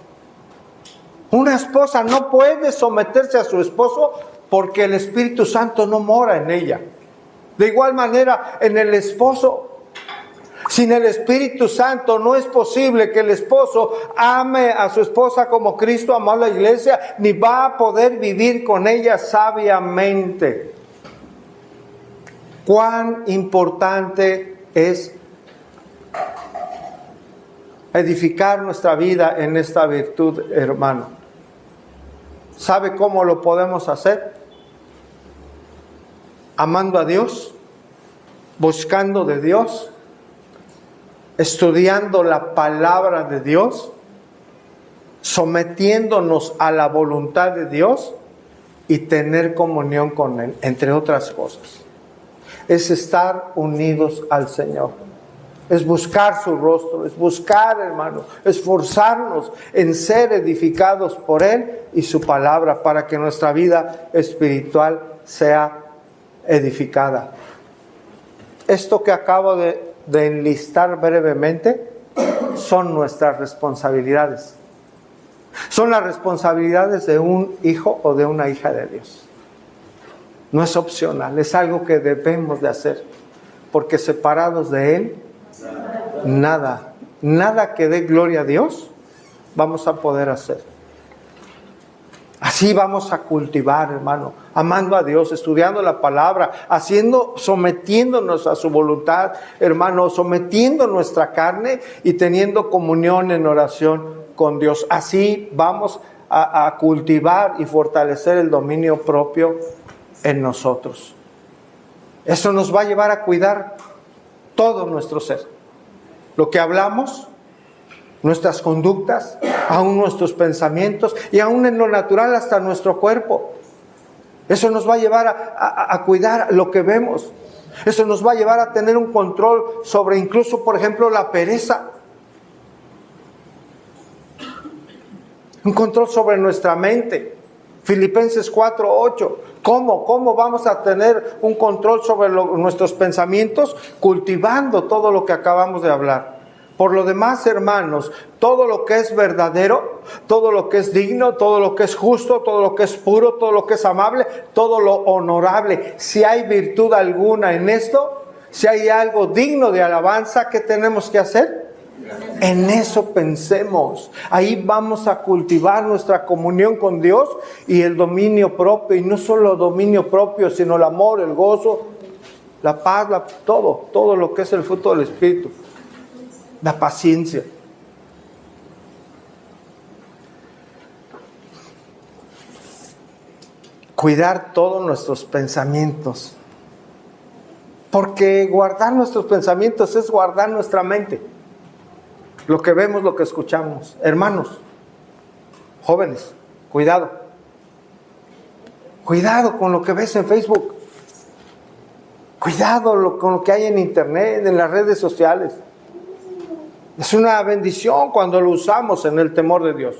Speaker 1: Una esposa no puede someterse a su esposo porque el Espíritu Santo no mora en ella. De igual manera en el esposo. Sin el Espíritu Santo no es posible que el esposo ame a su esposa como Cristo amó a la iglesia, ni va a poder vivir con ella sabiamente. Cuán importante es edificar nuestra vida en esta virtud, hermano. ¿Sabe cómo lo podemos hacer? Amando a Dios, buscando de Dios, estudiando la palabra de Dios, sometiéndonos a la voluntad de Dios y tener comunión con Él, entre otras cosas. Es estar unidos al Señor, es buscar su rostro, es buscar, hermano, esforzarnos en ser edificados por Él y su palabra para que nuestra vida espiritual sea edificada. Esto que acabo de enlistar brevemente son nuestras responsabilidades. Son las responsabilidades de un hijo o de una hija de Dios. No es opcional, es algo que debemos de hacer, porque separados de Él, nada que dé gloria a Dios vamos a poder hacer. Así vamos a cultivar, hermano, amando a Dios, estudiando la palabra, sometiéndonos a su voluntad, hermano, sometiendo nuestra carne y teniendo comunión en oración con Dios. Así vamos a cultivar y fortalecer el dominio propio en nosotros. Eso nos va a llevar a cuidar todo nuestro ser. Lo que hablamos, nuestras conductas, aún nuestros pensamientos y aún en lo natural hasta nuestro cuerpo. Eso nos va a llevar a cuidar lo que vemos. Eso nos va a llevar a tener un control sobre incluso, por ejemplo, la pereza. Un control sobre nuestra mente. Filipenses 4:8. ¿Cómo vamos a tener un control sobre nuestros pensamientos? Cultivando todo lo que acabamos de hablar. Por lo demás, hermanos, todo lo que es verdadero, todo lo que es digno, todo lo que es justo, todo lo que es puro, todo lo que es amable, todo lo honorable. Si hay virtud alguna en esto, si hay algo digno de alabanza, ¿qué tenemos que hacer? En eso pensemos. Ahí vamos a cultivar nuestra comunión con Dios y el dominio propio. Y no solo dominio propio, sino el amor, el gozo, la paz, todo lo que es el fruto del Espíritu. La paciencia. Cuidar todos nuestros pensamientos. Porque guardar nuestros pensamientos es guardar nuestra mente. Lo que vemos, lo que escuchamos. Hermanos, jóvenes, cuidado. Cuidado con lo que ves en Facebook. Cuidado con lo que hay en internet, en las redes sociales. Es una bendición cuando lo usamos en el temor de Dios.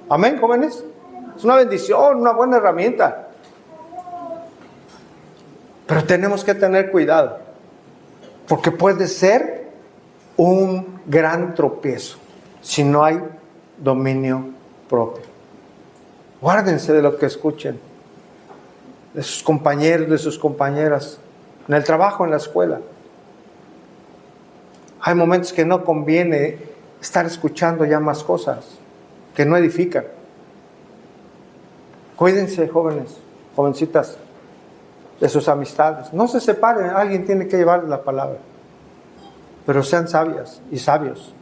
Speaker 1: Amén, jóvenes. Es una bendición, una buena herramienta. Pero tenemos que tener cuidado. Porque puede ser un gran tropiezo si no hay dominio propio. Guárdense de lo que escuchen. De sus compañeros, de sus compañeras. En el trabajo, en la escuela. Hay momentos que no conviene estar escuchando ya más cosas que no edifican. Cuídense, jóvenes, jovencitas, de sus amistades. No se separen, alguien tiene que llevarles la palabra. Pero sean sabias y sabios.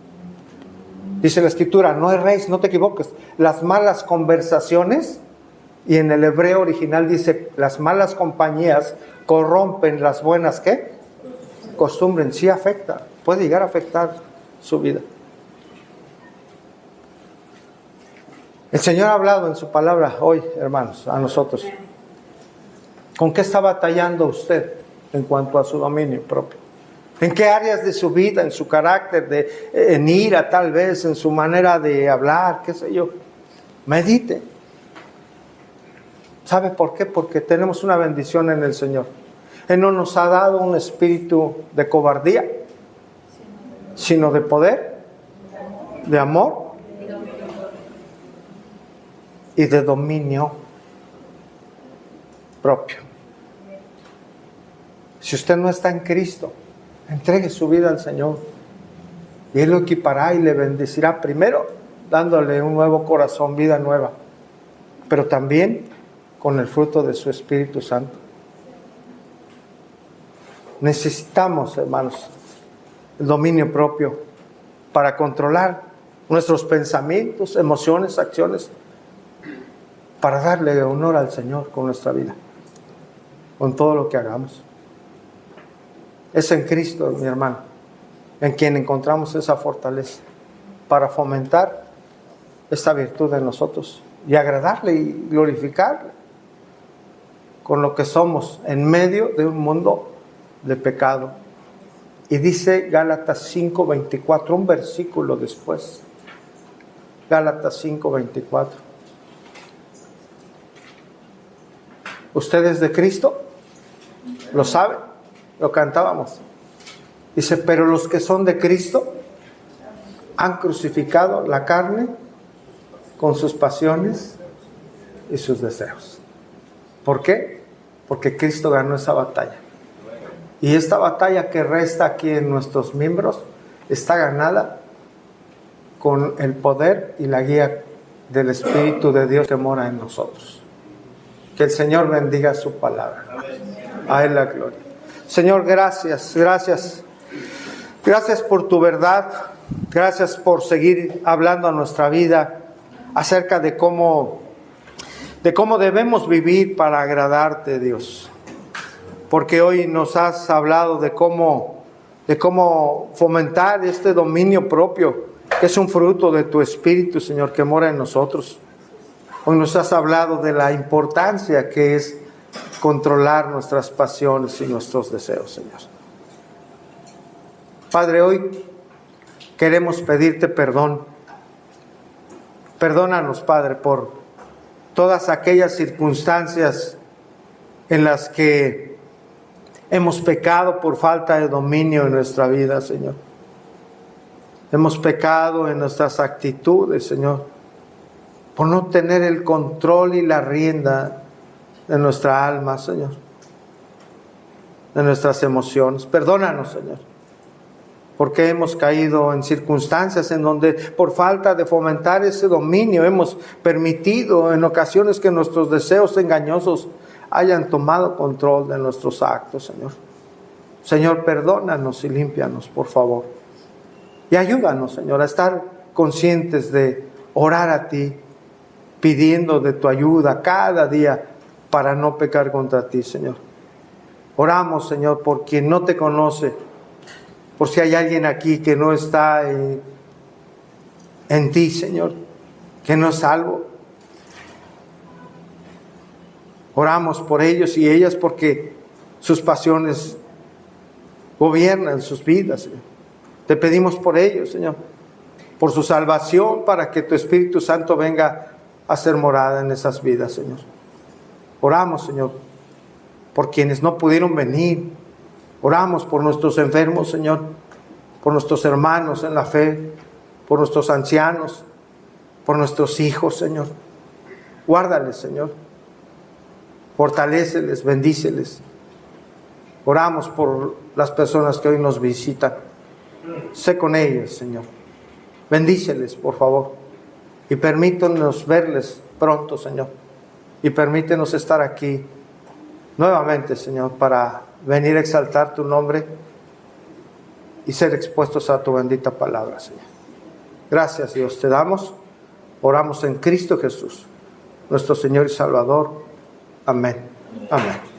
Speaker 1: Dice la Escritura, no erréis, no te equivoques. Las malas conversaciones, y en el hebreo original dice, las malas compañías corrompen las buenas, ¿qué? Costumbres. Sí afecta. Puede llegar a afectar su vida. El Señor ha hablado en su palabra hoy, hermanos, a nosotros. ¿Con qué está batallando usted en cuanto a su dominio propio? ¿En qué áreas de su vida, en su carácter, en ira tal vez, en su manera de hablar, qué sé yo? Medite. ¿Sabe por qué? Porque tenemos una bendición en el Señor. Él no nos ha dado un espíritu de cobardía, sino de poder, de amor y de dominio propio. Si usted no está en Cristo, entregue su vida al Señor y Él lo equipará y le bendecirá, primero dándole un nuevo corazón, vida nueva, pero también con el fruto de su Espíritu Santo. Necesitamos, hermanos, el dominio propio para controlar nuestros pensamientos, emociones, acciones, para darle honor al Señor con nuestra vida, con todo lo que hagamos. Es en Cristo, mi hermano, en quien encontramos esa fortaleza para fomentar esta virtud en nosotros y agradarle y glorificarle con lo que somos en medio de un mundo de pecado. Y dice Gálatas 5:24, un versículo después. Gálatas 5:24. ¿Usted es de Cristo? ¿Lo sabe? Lo cantábamos. Dice, pero los que son de Cristo han crucificado la carne con sus pasiones y sus deseos. ¿Por qué? Porque Cristo ganó esa batalla. Y esta batalla que resta aquí en nuestros miembros está ganada con el poder y la guía del Espíritu de Dios que mora en nosotros. Que el Señor bendiga su palabra. A Él la gloria. Señor, gracias. Gracias por tu verdad. Gracias por seguir hablando a nuestra vida acerca de cómo de cómo debemos vivir para agradarte, Dios. Porque hoy nos has hablado de cómo fomentar este dominio propio, que es un fruto de tu Espíritu, Señor, que mora en nosotros. Hoy nos has hablado de la importancia que es controlar nuestras pasiones y nuestros deseos, Señor. Padre, hoy queremos pedirte perdón. Perdónanos, Padre, por todas aquellas circunstancias en las que hemos pecado por falta de dominio en nuestra vida, Señor. Hemos pecado en nuestras actitudes, Señor, por no tener el control y la rienda de nuestra alma, Señor, de nuestras emociones. Perdónanos, Señor, porque hemos caído en circunstancias en donde por falta de fomentar ese dominio hemos permitido en ocasiones que nuestros deseos engañosos hayan tomado control de nuestros actos, Señor. Señor, perdónanos y límpianos, por favor. Y ayúdanos, Señor, a estar conscientes de orar a ti, pidiendo de tu ayuda cada día para no pecar contra ti, Señor. Oramos, Señor, por quien no te conoce, por si hay alguien aquí que no está en ti, Señor, que no es salvo. Oramos por ellos y ellas porque sus pasiones gobiernan sus vidas, Señor. Te pedimos por ellos, Señor, por su salvación, para que tu Espíritu Santo venga a hacer morada en esas vidas, Señor. Oramos, Señor, por quienes no pudieron venir. Oramos por nuestros enfermos, Señor, por nuestros hermanos en la fe, por nuestros ancianos, por nuestros hijos, Señor. Guárdales, Señor. Fortaléceles, bendíceles. Oramos por las personas que hoy nos visitan. Sé con ellas, Señor. Bendíceles, por favor. Y permítanos verles pronto, Señor. Y permítenos estar aquí nuevamente, Señor, para venir a exaltar tu nombre y ser expuestos a tu bendita palabra, Señor. Gracias, Dios, te damos. Oramos en Cristo Jesús, nuestro Señor y Salvador. Amén. Amén.